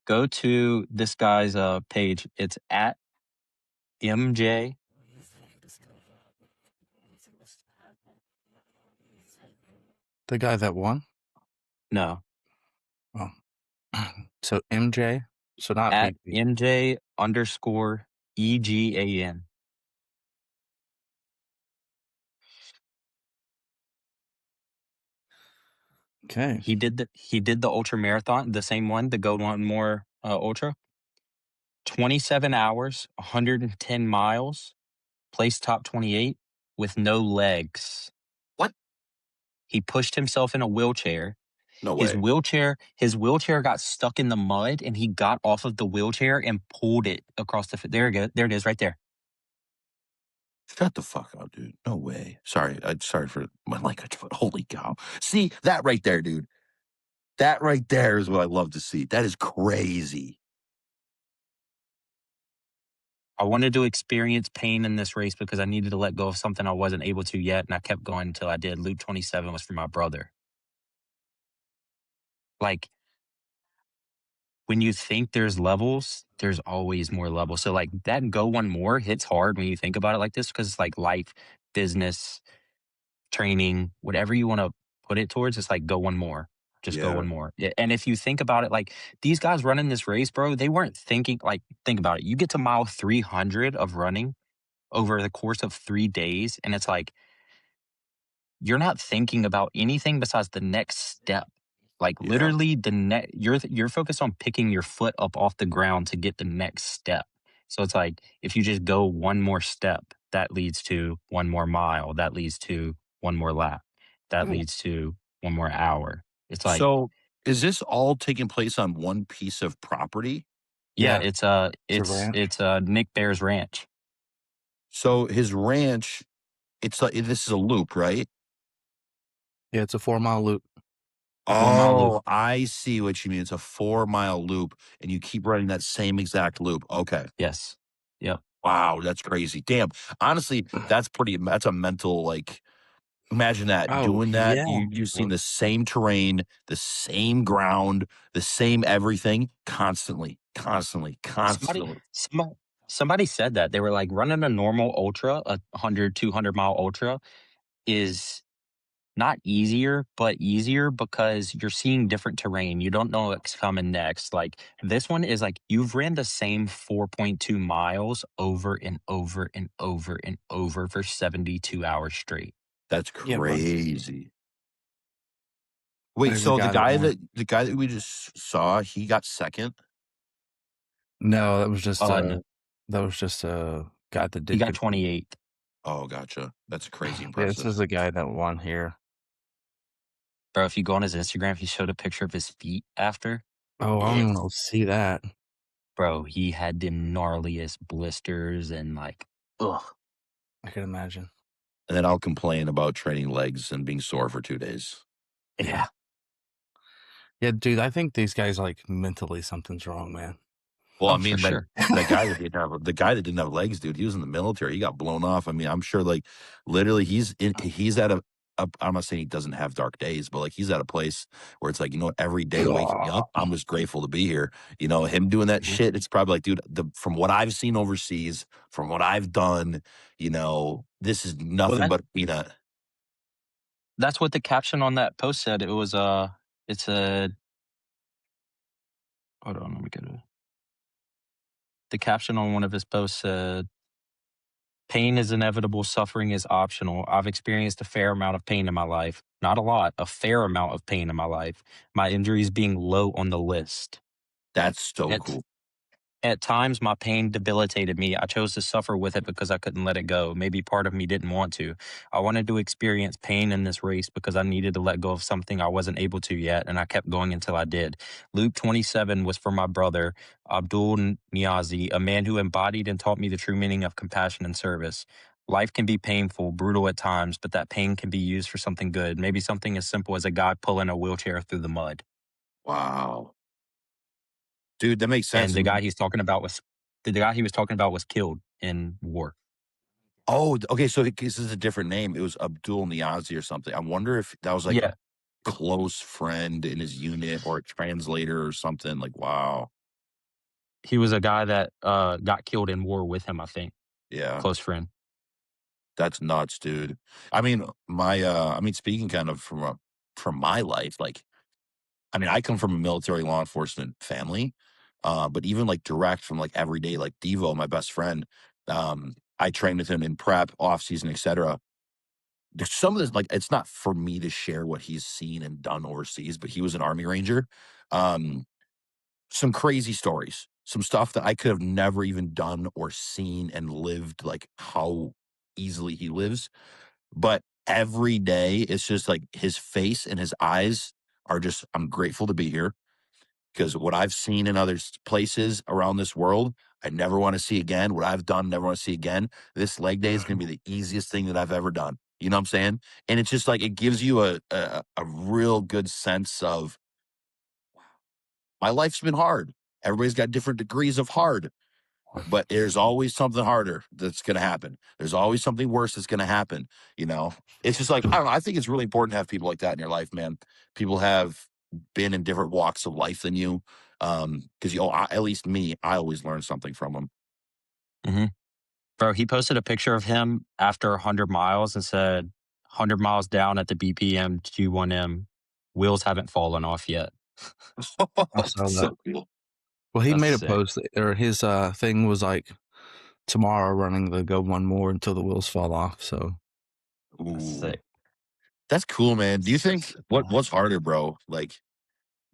S2: Go to this guy's page. It's at MJ.
S3: The guy that won?
S2: No.
S3: Oh. So MJ? So not
S2: at
S3: BP.
S2: MJ_EGAN.
S3: Okay.
S2: He did the ultra marathon, the same one, the Go One More Ultra. 27 hours, 110 miles, placed top 28 with no legs.
S1: What?
S2: He pushed himself in a wheelchair.
S1: No
S2: His
S1: way.
S2: wheelchair got stuck in the mud, and he got off of the wheelchair and pulled it across the. There it is, right there.
S1: Shut the fuck up, dude. No way. Sorry for my language, but holy cow. See, that right there, dude. That right there is what I love to see. That is crazy.
S2: I wanted to experience pain in this race because I needed to let go of something I wasn't able to yet, and I kept going until I did. Loop 27 was for my brother. Like, when you think there's levels, there's always more levels. So, like, that Go One More hits hard when you think about it like this because it's like life, business, training, whatever you want to put it towards, it's like go one more. Just go one more. Yeah. And if you think about it, like these guys running this race, bro, they weren't thinking, like, think about it. You get to mile 300 of running over the course of 3 days, and it's like you're not thinking about anything besides the next step. Like literally you're focused on picking your foot up off the ground to get the next step. So it's like if you just go one more step, that leads to one more mile, that leads to one more lap. that leads to one more hour. It's like,
S1: So is this all taking place on one piece of property?
S2: yeah,
S3: Yeah, it's a ranch.
S2: it's Nick Bear's ranch.
S1: So his ranch, it's like this is a loop, right?
S3: Yeah, it's a 4 mile loop.
S2: 4 mile loop.
S1: Oh, I see what you mean. It's a 4 mile loop, and you keep running that same exact loop. Okay.
S2: Yes. Yep.
S1: Wow, that's crazy. Damn. Honestly, that's a mental like imagine that
S3: Oh
S1: doing that.
S3: yeah.
S1: You've seen the same terrain, the same ground, the same everything constantly, constantly,
S2: Somebody
S1: constantly.
S2: somebody somebody said that. They were like running a normal ultra, a 100, 200 mile ultra is not easier, but easier because you're seeing different terrain. You don't know what's coming next. Like this one is like you've ran the same 4.2 miles over and over and over and over for 72 hours straight.
S1: That's
S3: Yeah, but
S1: crazy. Wait,
S3: there's a
S1: so
S3: guy that won.
S1: the guy that we just saw, he got second?
S3: No,
S2: No,
S3: that was just a guy that
S2: he
S3: did
S2: got
S3: good.
S2: 28th.
S1: Oh, gotcha. That's crazy
S3: Yeah, this
S1: impressive.
S3: is the guy that won here.
S2: Bro, if you go on his Instagram, he showed a picture of his feet after.
S3: Oh, I
S2: Ugh.
S3: don't know. See that?
S2: Bro, he had the gnarliest blisters and like, ugh.
S3: I can imagine.
S1: And then I'll complain about training legs and being sore for 2 days.
S2: Yeah.
S3: Yeah, dude, I think these guys like mentally something's wrong, man.
S1: Well, I
S2: Oh, for
S1: mean,
S2: sure.
S1: the guy that didn't have legs, dude, he was in the military. He got blown off. I mean, I'm sure like literally he's at I'm not saying he doesn't have dark days, but like he's at a place where it's like, you know what, every day waking
S3: God.
S1: up, I'm just grateful to be here. You know, him doing that
S2: Mhm.
S1: shit, it's probably like, dude, from what I've seen overseas, from what I've done, you know, this is
S2: Well,
S1: nothing but a peanut.
S2: that's what the caption on that post said. It was it's a hold on, let me get it. The caption on one of his posts said, "Pain is inevitable, suffering is optional. I've experienced a fair amount of pain in my life. Not a lot, a fair amount of pain in my life. My injuries being low on the list.
S1: That's so
S2: At
S1: cool.
S2: At times, my pain debilitated me. I chose to suffer with it because I couldn't let it go. Maybe part of me didn't want to. I wanted to experience pain in this race because I needed to let go of something I wasn't able to yet, and I kept going until I did. Luke 27 was for my brother, Abdul Niazi, a man who embodied and taught me the true meaning of compassion and service. Life can be painful, brutal at times, but that pain can be used for something good. Maybe something as simple as a guy pulling a wheelchair through the mud."
S1: Wow. Dude, that makes sense.
S2: And
S1: And
S2: the guy he was talking about was killed in war.
S1: oh, okay, so this is a different name. It was Abdul Niazi or something. I wonder if that was like a
S2: Yeah,
S1: close friend in his unit or a translator or something. Like, wow.
S2: he was a guy that got killed in war with him. I think
S1: Yeah,
S2: close friend.
S1: that's nuts, dude. I mean, speaking kind of from my life, like, I mean, I come from a military law enforcement family, but even like direct from like everyday, like Devo, my best friend, I trained with him in prep, off season, etc. There's some of this, like, it's not for me to share what he's seen and done overseas, but he was an Army Ranger. Um, some crazy stories, some stuff that I could have never even done or seen and lived, like how easily he lives. But every day, it's just like his face and his eyes are just, I'm grateful to be here because what I've seen in other places around this world, I never want to see again. What I've done, never want to see again. This leg day is going to be the easiest thing that I've ever done. You know what I'm saying? And it's just like it gives you a real good sense of my life's been hard. Everybody's got different degrees of hard, but there's always something harder that's going to happen. There's always something worse that's going to happen. You know, it's just like, I don't know. I think it's really important to have people like that in your life, man. People have been in different walks of life than you. Cause at least me, I always learn something from them.
S2: Hmm. Bro, he posted a picture of him after 100 miles and said, "100 miles down at the BPM G1M, wheels haven't fallen off yet."
S3: I saw
S1: That's
S3: that.
S1: so cool.
S3: Well, he
S2: That's
S3: made a
S2: sick.
S3: post, or his thing was like tomorrow running the go one more until the wheels fall off. So
S2: That's
S1: Ooh,
S2: sick.
S1: that's cool, man. Do you think
S2: Sick.
S1: what's harder, bro? Like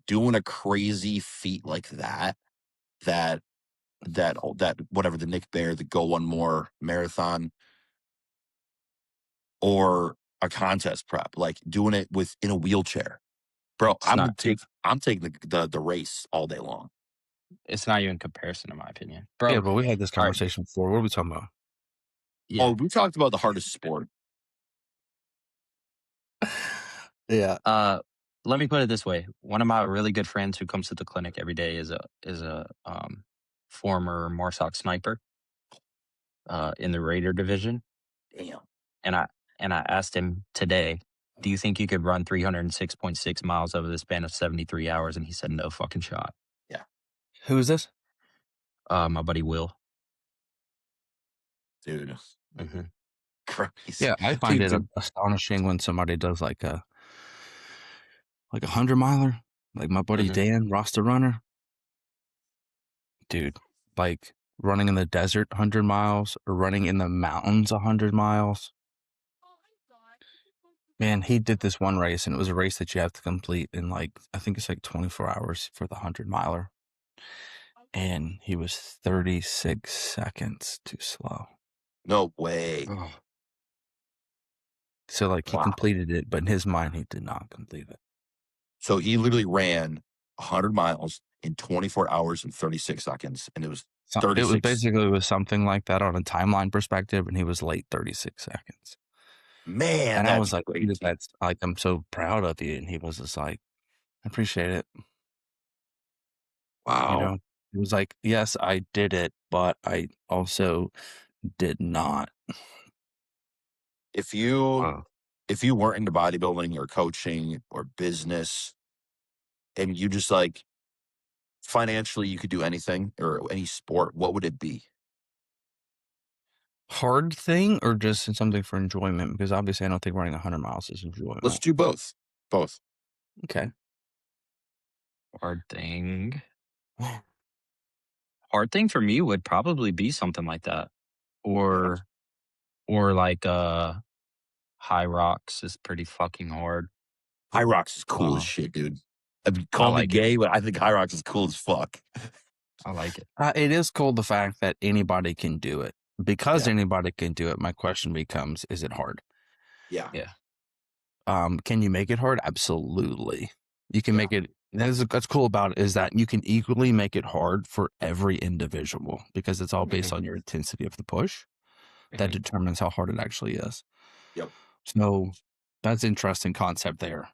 S1: doing a crazy feat like that that whatever the Nick Bear, the Go One More marathon, or a contest prep, like doing it in a wheelchair, bro.
S2: It's not.
S1: I'm taking the race all day long.
S2: It's not even comparison, in my opinion, bro.
S3: Yeah, but we had this
S2: All right.
S3: conversation before. What are we talking about?
S2: Yeah.
S1: Oh, we talked about the hardest sport.
S3: Yeah.
S2: Let me put it this way. One of my really good friends who comes to the clinic every day is a former MARSOC sniper in the Raider division.
S1: Damn.
S2: And I asked him today, do you think you could run 306.6 miles over the span of 73 hours? And he said, no fucking shot.
S1: Yeah.
S3: Who is this?
S2: My buddy Will.
S1: Dude.
S2: Mm-hmm.
S1: Crazy.
S3: Yeah, I find it astonishing when somebody does like a 100-miler, like my buddy Dan, roster runner. Dude, like running in the desert 100 miles or running in the mountains 100 miles. Man, he did this one race, and it was a race that you have to complete in like, I think it's like 24 hours for the 100-miler. And he was 36 seconds too slow.
S1: No way.
S2: Oh.
S3: So like he completed it, but in his mind, he did not complete it.
S1: So he literally ran 100 miles in 24 hours and 36 seconds, and it was 36.
S3: It was basically something like that on a timeline perspective, and he was late 36 seconds.
S1: Man,
S3: and I was like,
S1: crazy.
S3: "That's like, I'm so proud of you," and he was just like, "I appreciate it."
S1: Wow.
S3: You know, it was like, "Yes, I did it, but I also did not."
S1: If you weren't into bodybuilding or coaching or business, and you just like financially you could do anything or any sport, what would it be?
S3: Hard thing or just something for enjoyment? Because obviously I don't think running 100 miles is enjoyable.
S1: Let's do both. Both.
S3: Okay.
S2: Hard thing. Hard thing for me would probably be something like that. Or like high rocks is pretty fucking hard.
S1: High rocks is cool as shit, dude. I mean,
S2: I
S1: call me
S2: like
S1: gay, but I think high rocks is cool as fuck.
S2: I like it.
S3: It is cool the fact that anybody can do it. Because anybody can do it, my question becomes, is it hard?
S1: Yeah.
S3: Can you make it hard? Absolutely. You can make it. That's cool about it is that you can equally make it hard for every individual because it's all based on your intensity of the push. That determines how hard it actually is.
S1: Yep.
S3: So that's an interesting concept there.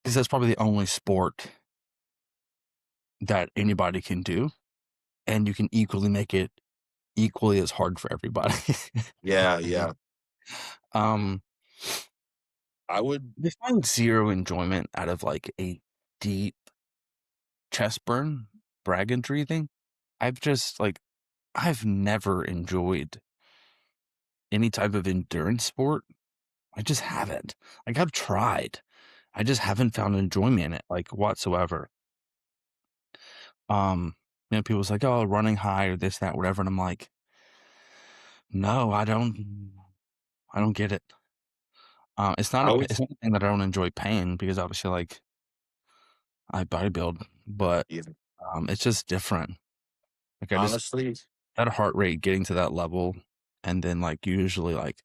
S3: Because that's probably the only sport that anybody can do. And you can equally make it equally as hard for everybody.
S1: Yeah.
S3: I would find zero enjoyment out of like a deep chest burn, bragantry thing. I've never enjoyed any type of endurance sport. I just haven't. Like I've tried. I just haven't found enjoyment in it, like whatsoever. People's like, oh, running high or this, that, whatever. And I'm like, no, I don't get it. It's not a thing that I don't enjoy pain because obviously like I bodybuild, but it's just different. Like
S1: honestly,
S3: that heart rate getting to that level, and then like usually like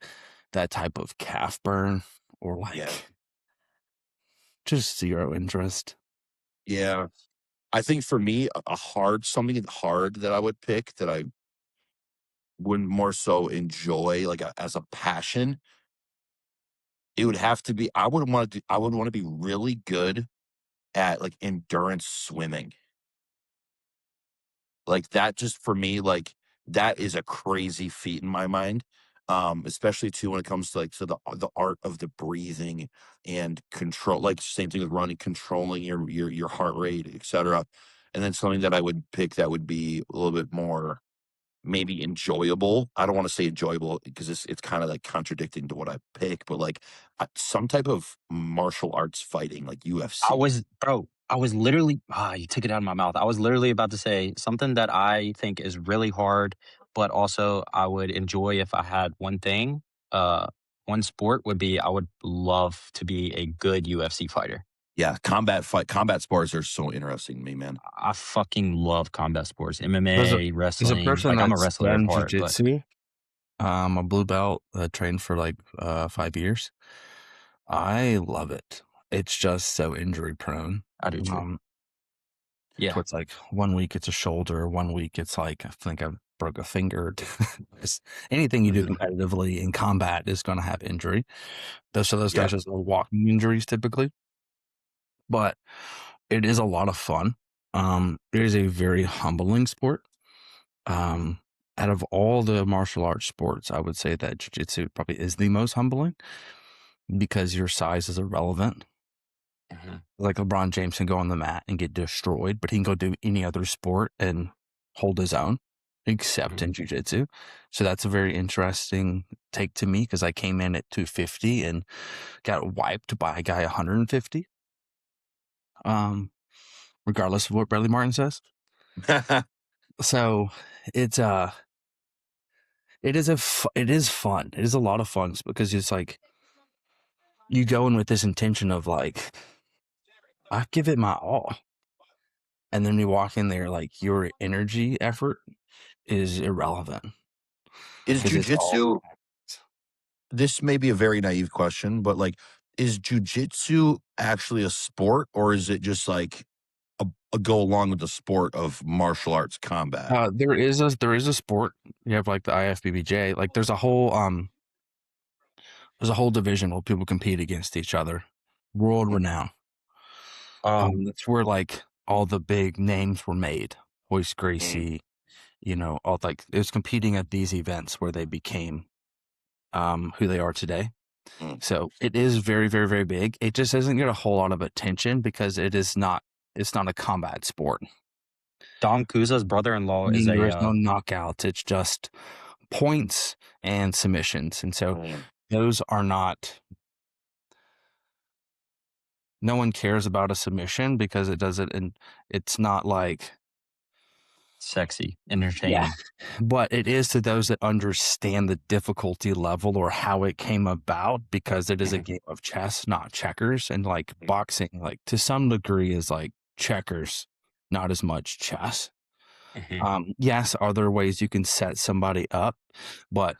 S3: that type of calf burn or like just zero interest.
S1: Yeah, I think for me, something hard that I would pick that I would more so enjoy like as a passion. It would have to be. I would want to be really good at like endurance swimming. Like that just for me, like that is a crazy feat in my mind. Especially too when it comes to like the art of the breathing and control, like same thing with running, controlling your heart rate, etc. And then something that I would pick that would be a little bit more maybe enjoyable. I don't want to say enjoyable because it's kind of like contradicting to what I pick, but like some type of martial arts fighting, like UFC.
S2: I was literally, you took it out of my mouth. I was literally about to say something that I think is really hard, but also I would enjoy if I had one thing. One sport would be I would love to be a good UFC fighter.
S1: Yeah, combat sports are so interesting to me, man.
S2: I fucking love combat sports, MMA, wrestling.
S3: There's a person
S2: like I'm a
S3: that's
S2: wrestler at
S3: done
S2: heart, but
S3: jiu-jitsu. A blue belt, trained for like 5 years. I love it. It's just so injury prone.
S2: I do too. Yeah.
S3: Towards like 1 week it's a shoulder, 1 week it's like I think I broke a finger. Just anything you do competitively in combat is going to have injury. Those
S1: Yeah.
S3: guys just are walking injuries typically, but it is a lot of fun. It is a very humbling sport. Out of all the martial arts sports, I would say that jiu-jitsu probably is the most humbling because your size is irrelevant.
S2: Mhm.
S3: Like LeBron James can go on the mat and get destroyed, but he can go do any other sport and hold his own, except in jiu-jitsu. So that's a very interesting take to me because I came in at 250 and got wiped by a guy 150. Regardless of what Bradley Martin says. So it's it is it is fun. It is a lot of fun because it's like you go in with this intention of like I give it my all, and then you walk in there like your energy effort is irrelevant
S1: Is
S3: because it's all
S1: jujitsu, this may be a very naive question, but like, is jujitsu actually a sport or is it just like a go along with the sport of martial arts combat?
S3: there is a sport. You have like the IFBBJ. Like there's a whole division where people compete against each other, world renowned. That's where like all the big names were made. Hoist
S1: Mm,
S3: Gracie, all like it was competing at these events where they became who they are today.
S1: mm.
S3: So it is very, very, very big. It just doesn't get a whole lot of attention because it's not a combat sport.
S2: Don Kuza's brother-in-law
S3: I
S2: is
S3: mean, there
S2: a
S3: is no knockouts. It's just points and submissions. And so
S1: Mm.
S3: those are not, no one cares about a submission because it doesn't, and it's not like,
S2: sexy, entertaining.
S3: but it is to those that understand the difficulty level or how it came about because it is a game of chess, not checkers. And like boxing, like to some degree, is like checkers, not as much chess. Yes, are there ways you can set somebody up, but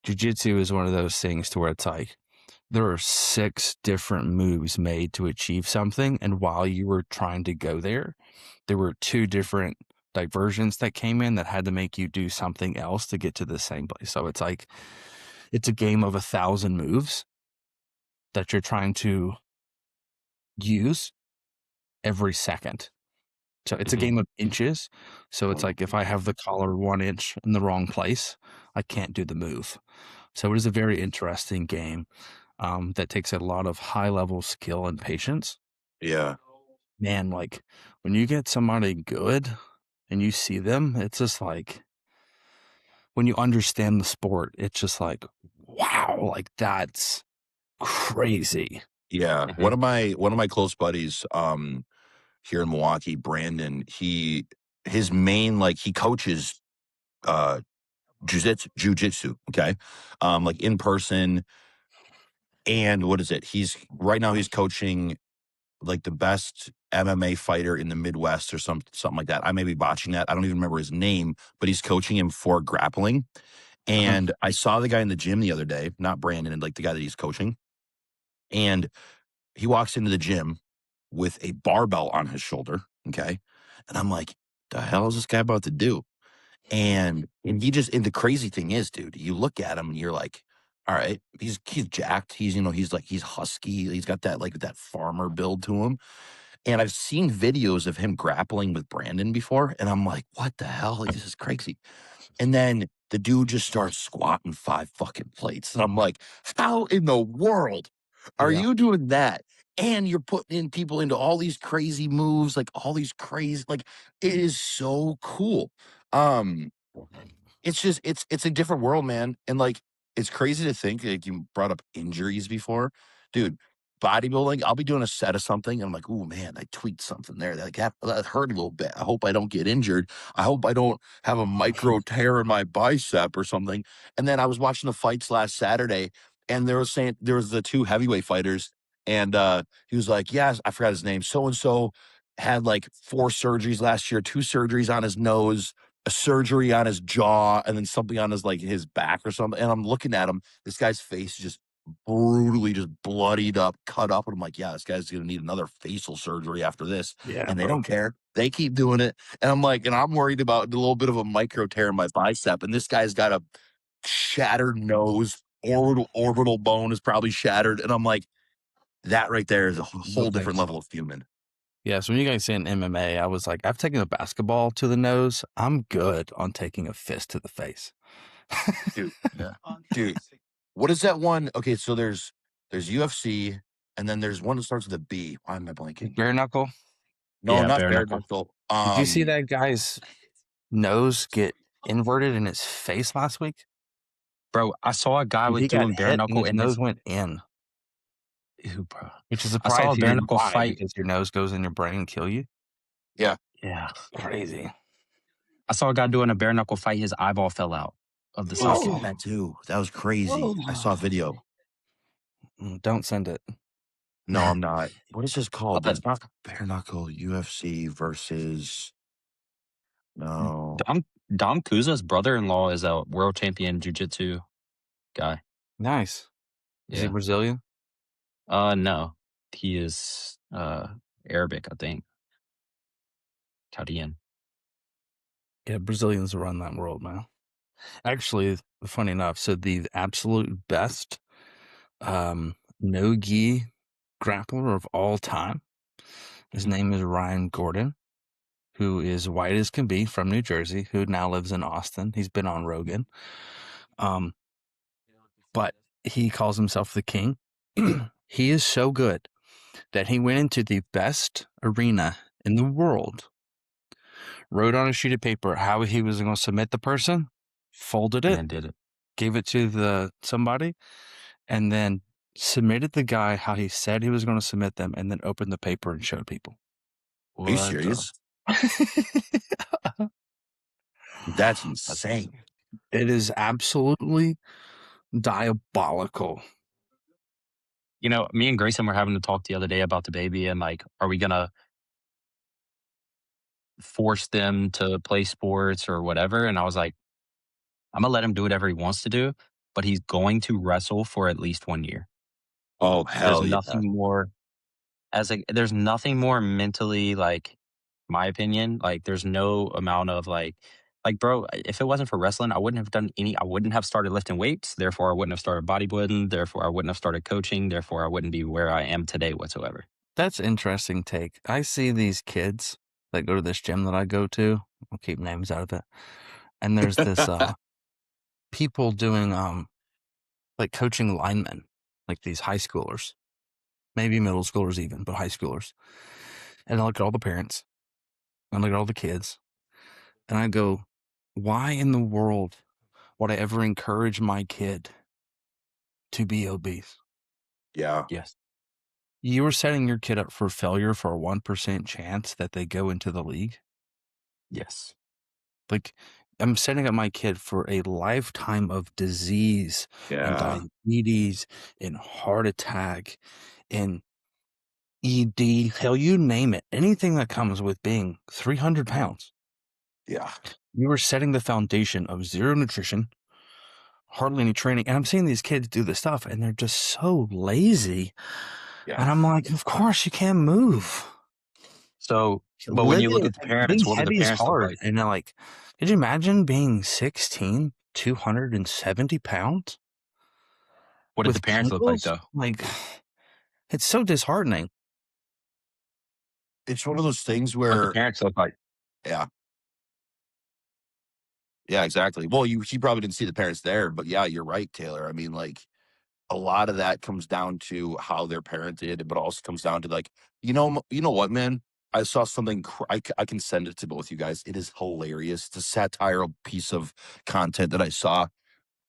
S3: jujitsu is one of those things to where it's like there are 6 different moves made to achieve something, and while you were trying to go there, there were 2 different diversions that came in that had to make you do something else to get to the same place. So it's like it's a game of 1,000 moves that you're trying to use every second. So it's a game of inches. So it's like if I have the collar 1 inch in the wrong place, I can't do the move. So it is a very interesting game that takes a lot of high level skill and patience.
S1: Yeah.
S3: Man, like when you get somebody good and you see them, it's just like when you understand the sport, it's just like, wow, like that's crazy.
S1: Yeah.
S2: Mhm.
S1: One of my close buddies, here in Milwaukee, Brandon, his main, like, he coaches jujitsu, okay? Like in person. And what is it? He's right now he's coaching like the best MMA fighter in the Midwest or something like that. I may be botching that. I don't even remember his name, but he's coaching him for grappling.
S3: Uh-huh.
S1: And I saw the guy in the gym the other day, not Brandon, and like the guy that he's coaching. And he walks into the gym with a barbell on his shoulder. Okay. And I'm like, the hell is this guy about to do? And the crazy thing is, dude, you look at him and you're like, all right, he's jacked. He's husky. He's got that farmer build to him. And I've seen videos of him grappling with Brandon before, and I'm like, what the hell? Like, this is crazy. And then the dude just starts squatting 5 fucking plates. And I'm like, how in the world are
S3: Yeah.
S1: you doing that? And you're putting in people into all these crazy moves, like all these crazy, like it is so cool. Um, it's a different world, man. And like it's crazy to think like you brought up injuries before. Dude, bodybuilding, I'll be doing a set of something and I'm like, oh man, I tweaked something there. That hurt a little bit. I hope I don't get injured. I hope I don't have a micro tear in my bicep or something. And then I was watching the fights last Saturday and there was the 2 heavyweight fighters and he was like, yes, I forgot his name. So and so had like 4 surgeries last year, 2 surgeries on his nose, a surgery on his jaw and then something on his back or something. And I'm looking at him. This guy's face is just brutally just bloodied up, cut up. And I'm like, yeah, this guy's going to need another facial surgery after this.
S3: Yeah,
S1: And they
S3: bro.
S1: don't care. They keep doing it. And I'm like, and I'm worried about a little bit of a micro tear in my bicep. And this guy's got a shattered nose, orbital bone is probably shattered. And I'm like, that right there is a whole different level of human.
S3: Yeah, so when you guys say in MMA, I was like, I've taken a basketball to the nose. I'm good on taking a fist to the face.
S1: Dude, yeah. Dude, what is that one? Okay, so there's UFC, and then there's one that starts with a B. Why am I blanking?
S3: Bare knuckle.
S1: No,
S2: Yeah,
S1: not
S2: bare
S1: bare
S2: knuckle.
S1: knuckle.
S3: Did you see that guy's nose get inverted in his face last week?
S2: Bro, I saw a guy was
S3: He got
S2: doing bare
S3: hit and
S2: knuckle
S3: his
S2: and
S3: nose went in,
S2: Ew, bro.
S3: which is
S2: I saw a
S3: surprising.
S2: bare knuckle
S3: Why?
S2: fight.
S3: Because your nose goes in your brain and kill you.
S1: Yeah.
S2: Yeah.
S3: Crazy.
S2: I saw a guy doing a bare knuckle fight. His eyeball fell out of the
S1: I
S2: socket.
S1: saw that too. That was crazy. I saw a video.
S3: Don't send it.
S1: No, I'm not. What is this called?
S2: thought-
S1: It's not bare knuckle UFC versus. No.
S2: Dom Kuza's brother-in-law is a world champion jiu-jitsu guy.
S3: Nice. Is he
S2: Yeah.
S3: Brazilian?
S2: No. He is Arabic, I think. Chaldean.
S3: Yeah, Brazilians run that world, man. Actually, funny enough, so the absolute best no-gi grappler of all time, his name is Ryan Gordon, who is white as can be, from New Jersey, who now lives in Austin. He's been on Rogan. But he calls himself the king. He is so good that he went into the best arena in the world, wrote on a sheet of paper how he was going to submit the person, folded it,
S2: And did it.
S3: gave it to somebody, and then submitted the guy how he said he was going to submit them, and then opened the paper and showed people.
S1: Are you serious? That's insane.
S3: It is absolutely diabolical.
S2: You know, me and Grayson were having to talk the other day about the baby and like, are we gonna force them to play sports or whatever? And I was like, I'm gonna let him do whatever he wants to do, but he's going to wrestle for at least 1 year.
S1: Oh, hell
S2: There's
S1: yeah.
S2: nothing more there's nothing more mentally, like, my opinion, like there's no amount of like bro, if it wasn't for wrestling, I wouldn't have started lifting weights, therefore I wouldn't have started bodybuilding, therefore I wouldn't have started coaching, therefore I wouldn't be where I am today whatsoever.
S3: That's interesting take. I see these kids that go to this gym that I go to. I'll keep names out of it. And there's this people doing like coaching linemen, like these high schoolers, maybe middle schoolers even, but high schoolers. And I look at all the parents, I look at all the kids, and I go, why in the world would I ever encourage my kid to be obese?
S1: Yeah.
S2: Yes.
S3: You are setting your kid up for failure for a 1% chance that they go into the league.
S2: Yes.
S3: Like, I'm setting up my kid for a lifetime of disease and diabetes and heart attack and ED, hell, you name it. Anything that comes with being 300 pounds.
S1: Yeah.
S3: You are setting the foundation of zero nutrition, hardly any training. And I'm seeing these kids do this stuff and they're just so lazy.
S1: Yeah.
S3: And I'm like, of course you can't move.
S2: So, but when you look at the parents,
S3: being
S2: what do the
S3: heavy is
S2: parents look
S3: hard.
S2: like?
S3: And they're like, could you imagine being 16, 270 pounds?
S2: What did
S3: With
S2: the parents look like
S3: ankles?
S2: though?
S3: Like, it's so disheartening.
S1: It's one of those things
S2: What the
S1: where,
S2: parents look like?
S1: yeah. Yeah, exactly. Well, he probably didn't see the parents there, but yeah, you're right, Taylor. I mean, like, a lot of that comes down to how they're parented, but also comes down to like, you know what, man? I saw something. I can send it to both you guys. It is hilarious. It's a satirical piece of content that I saw.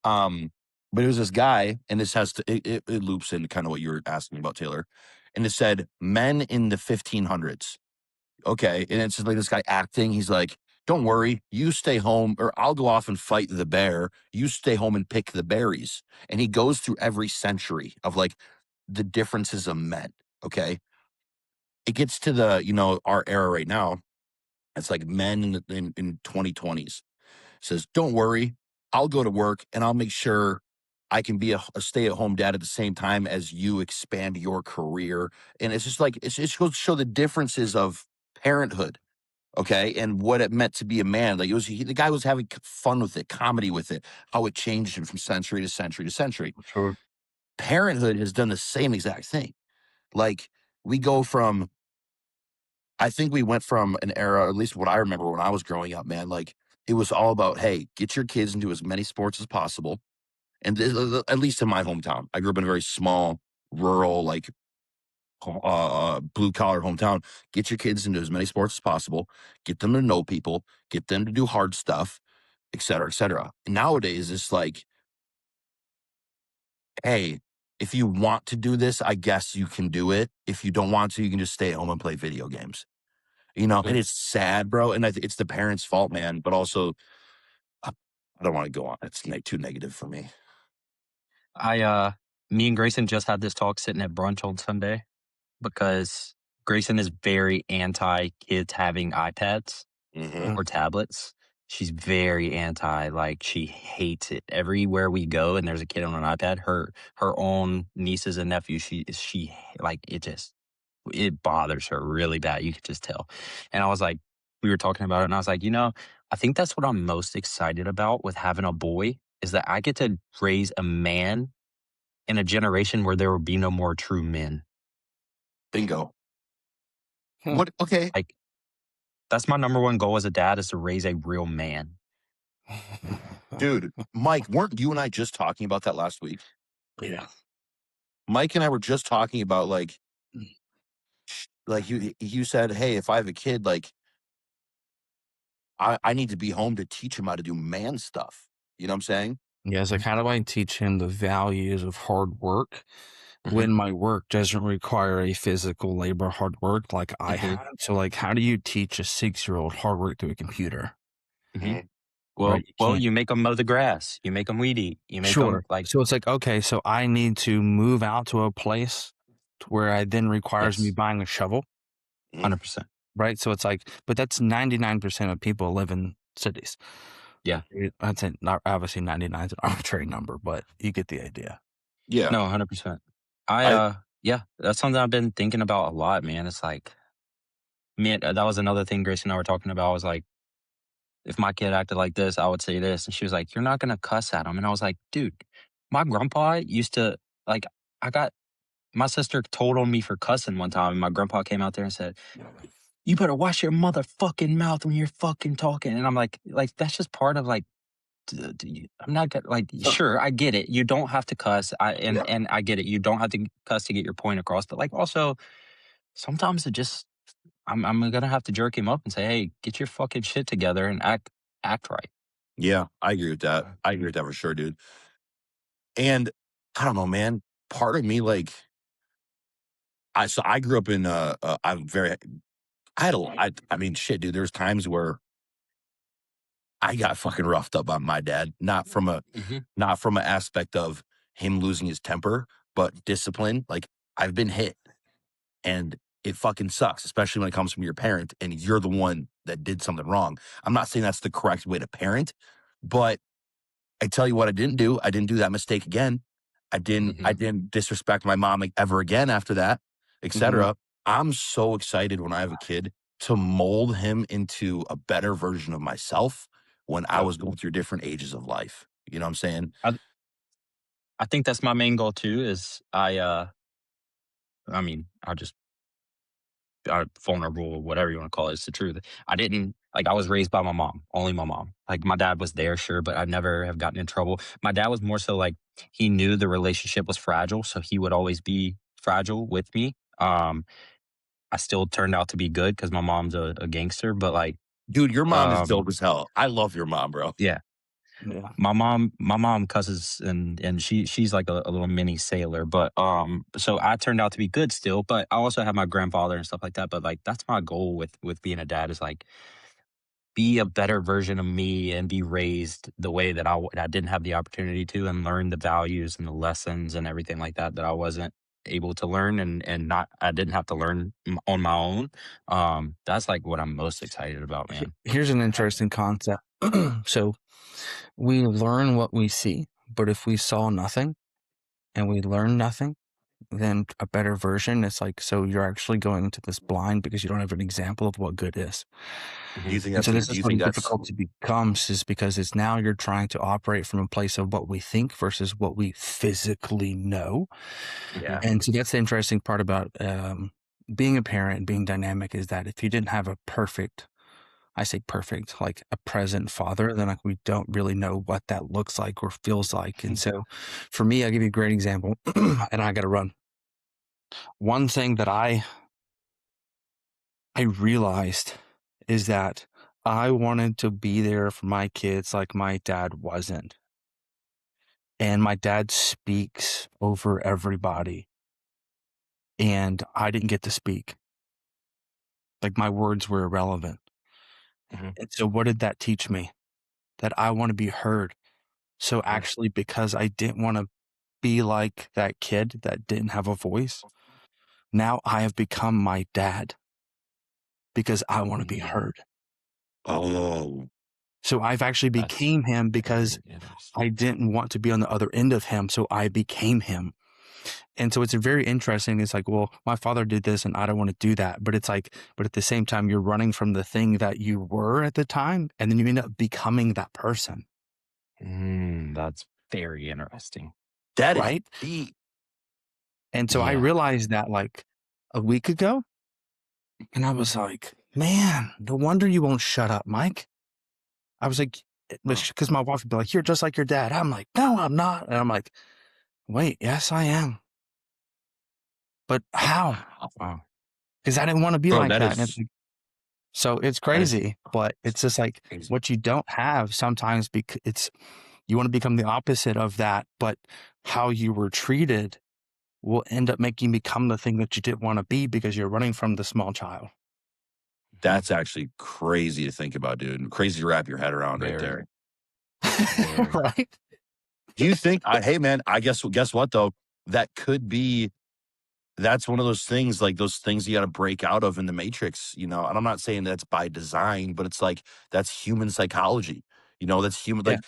S1: But it was this guy, and this has to it loops into kind of what you were asking about, Taylor. And it said men in the 1500s. Okay, and it's just like this guy acting. He's like, "Don't worry, you stay home, or I'll go off and fight the bear. You stay home and pick the berries." And he goes through every century of like the differences of men. Okay, it gets to our era right now. It's like men in 2020s says, don't worry, I'll go to work and I'll make sure I can be a stay-at-home dad at the same time as you expand your career. And it's just like, it's just goes to show the differences of parenthood, okay, and what it meant to be a man. Like the guy was having fun with it, comedy with it, how it changed him from century to century to century.
S3: Sure.
S1: Parenthood has done the same exact thing. Like we go from, I think we went from an era, at least what I remember when I was growing up, man, like it was all about, hey, get your kids into as many sports as possible. And at least in my hometown, I grew up in a very small, rural, like blue collar hometown. Get your kids into as many sports as possible. Get them to know people. Get them to do hard stuff, et cetera, et cetera. And nowadays, it's like, hey, if you want to do this, I guess you can do it. If you don't want to, you can just stay at home and play video games. And it's sad, bro. And it's the parents' fault, man. But also, I don't want to go on. It's too negative for me.
S2: Me and Grayson just had this talk sitting at brunch on Sunday because Grayson is very anti kids having iPads or tablets. She's very anti, like she hates it. Everywhere we go and there's a kid on an iPad, her own nieces and nephews, she like it bothers her really bad. You could just tell. And I was like, we were talking about it, and I was like, I think that's what I'm most excited about with having a boy is that I get to raise a man in a generation where there will be no more true men.
S1: Bingo. What? Okay.
S2: Like, that's my number one goal as a dad is to raise a real man.
S1: Dude, Mike, weren't you and I just talking about that last week?
S3: Yeah.
S1: Mike and I were just talking about like you said, hey, if I have a kid, like I need to be home to teach him how to do man stuff. You know what I'm saying?
S3: Yeah, so how do I teach him the values of hard work when my work doesn't require a physical labor hard work like I had? So, like, how do you teach a 6-year-old hard work through a computer?
S2: Well,
S3: Right,
S2: you make them mow the grass. You make them weed eat. You make them
S3: sure.
S2: like
S3: So it's like, okay, so I need to move out to a place to where I then requires me
S2: yes,
S3: buying a shovel,
S2: 100%.
S3: right? So it's like, but that's 99% of people live in cities.
S2: Yeah.
S3: I'd say not obviously 99 is an arbitrary number, but you get the idea.
S1: Yeah.
S2: No, 100%.
S1: I
S2: Yeah, that's something I've been thinking about a lot, man. It's like, man, that was another thing Grace and I were talking about. I was like, if my kid acted like this, I would say this. And she was like, you're not going to cuss at him. And I was like, dude, my grandpa used to, like, my sister told on me for cussing one time. And my grandpa came out there and said, you better wash your motherfucking mouth when you're fucking talking. And I'm like, that's just part of like, I'm not gonna like, sure, I get it. You don't have to cuss. And I get it. You don't have to cuss to get your point across. But like, also, sometimes I'm gonna have to jerk him up and say, hey, get your fucking shit together and act right.
S1: Yeah, I agree with that. I agree with that for sure, dude. And I don't know, man. Part of me, like, I grew up in I'm very I had I mean shit, dude. There's times where I got fucking roughed up by my dad, not from an aspect of him losing his temper, but discipline. Like I've been hit and it fucking sucks, especially when it comes from your parent and you're the one that did something wrong. I'm not saying that's the correct way to parent, but I tell you what I didn't do. I didn't do that mistake again. I didn't disrespect my mom ever again after that, etc. I'm so excited when I have a kid to mold him into a better version of myself when I was going through different ages of life. You know what I'm saying?
S2: I think that's my main goal too. Is I mean, vulnerable or whatever you want to call it. It's the truth. I didn't like. I was raised by my mom, only my mom. Like my dad was there, sure, but I never have gotten in trouble. My dad was more so like he knew the relationship was fragile, so he would always be fragile with me. I still turned out to be good because my mom's a gangster, but like,
S1: Dude, your mom is dope as hell. I love your mom, bro.
S2: yeah.
S3: Yeah.
S2: My mom cusses and she's like a little mini sailor, but so I turned out to be good still, but I also have my grandfather and stuff like that. But like that's my goal with being a dad is like be a better version of me and be raised the way that I didn't have the opportunity to and learn the values and the lessons and everything like that I wasn't. able to learn and not I didn't have to learn on my own. That's like what I'm most excited about, man.
S3: Here's an interesting concept. So we learn what we see, but if we saw nothing and we learn nothing, then a better version is like, so you're actually going into this blind because you don't have an example of what good is.
S1: Do you think
S3: And
S1: that's
S3: so this
S1: do
S3: is
S1: you
S3: what
S1: think that's
S3: difficulty becomes, is because it's now you're trying to operate from a place of what we think versus what we physically know.
S1: yeah.
S3: And so that's the interesting part about being a parent and being dynamic, is that if you didn't have a perfect, I say perfect, like a present father, then like we don't really know what that looks like or feels like. And so for me, I'll give you a great example, and I got to run. One thing that I realized is that I wanted to be there for my kids like my dad wasn't. And my dad speaks over everybody. And I didn't get to speak. Like my words were irrelevant.
S1: Mhm.
S3: And so what did that teach me? That I want to be heard. So actually, because I didn't want to be like that kid that didn't have a voice, now I have become my dad because I want to be heard.
S1: Oh,
S3: So I've actually
S2: That's
S3: became him because
S2: very interesting.
S3: I didn't want to be on the other end of him. So I became him. And so it's very interesting. It's like, well, my father did this and I don't want to do that. But it's like, but at the same time, you're running from the thing that you were at the time. And then you end up becoming that person.
S2: That's very interesting.
S1: that is
S3: Right.
S1: deep.
S3: And so I
S2: Yeah.
S3: realized that like a week ago. And I was like, man, no wonder you won't shut up, Mike. I was like, because my wife would be like, you're just like your dad. I'm like, no, I'm not. And I'm like, wait, yes, I am. But how?
S2: Wow.
S3: Because I didn't want to be
S1: Bro,
S3: like
S1: that
S3: that.
S1: is
S3: So it's
S1: that is
S3: crazy, but it's just like
S1: crazy.
S3: what you don't have sometimes, because you want to become the opposite of that, but how you were treated will end up making you become the thing that you didn't want to be because you're running from the small child.
S1: That's actually crazy to think about, dude. Crazy to wrap your head around right
S2: Very.
S1: there.
S3: Right?
S1: Do you think hey man, I guess what though? That could be that's one of those things, like those things you got to break out of in the matrix, and I'm not saying that's by design, but it's like that's human psychology. That's human,
S3: Yeah.
S1: like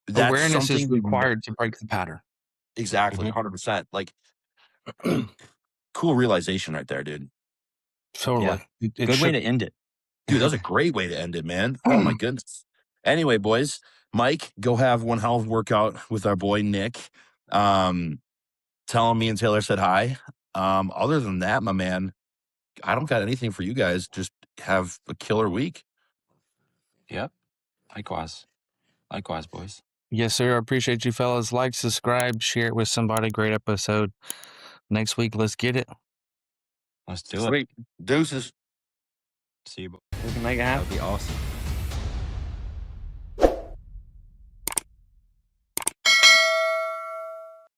S1: that's
S3: Awareness is
S1: something
S3: required to break the pattern.
S1: exactly 100%. Like cool realization right there, dude.
S3: Totally. It
S2: Good way
S3: should.
S2: to end it.
S1: Dude, that was a great way to end it, man. Oh my goodness. Anyway, boys, Mike, go have one hell of a workout with our boy Nick. Tell him me and Taylor said hi. Other than that, my man, I don't got anything for you guys. Just have a killer week.
S2: Yep. Likewise. Likewise, boys.
S3: Yes, sir. I appreciate you fellas. Like, subscribe, share it with somebody. Great episode. Next week, let's get it.
S2: Let's do it.
S1: Sweet. Deuces.
S2: See you.
S3: We can make it
S2: That
S3: happen.
S2: would be awesome.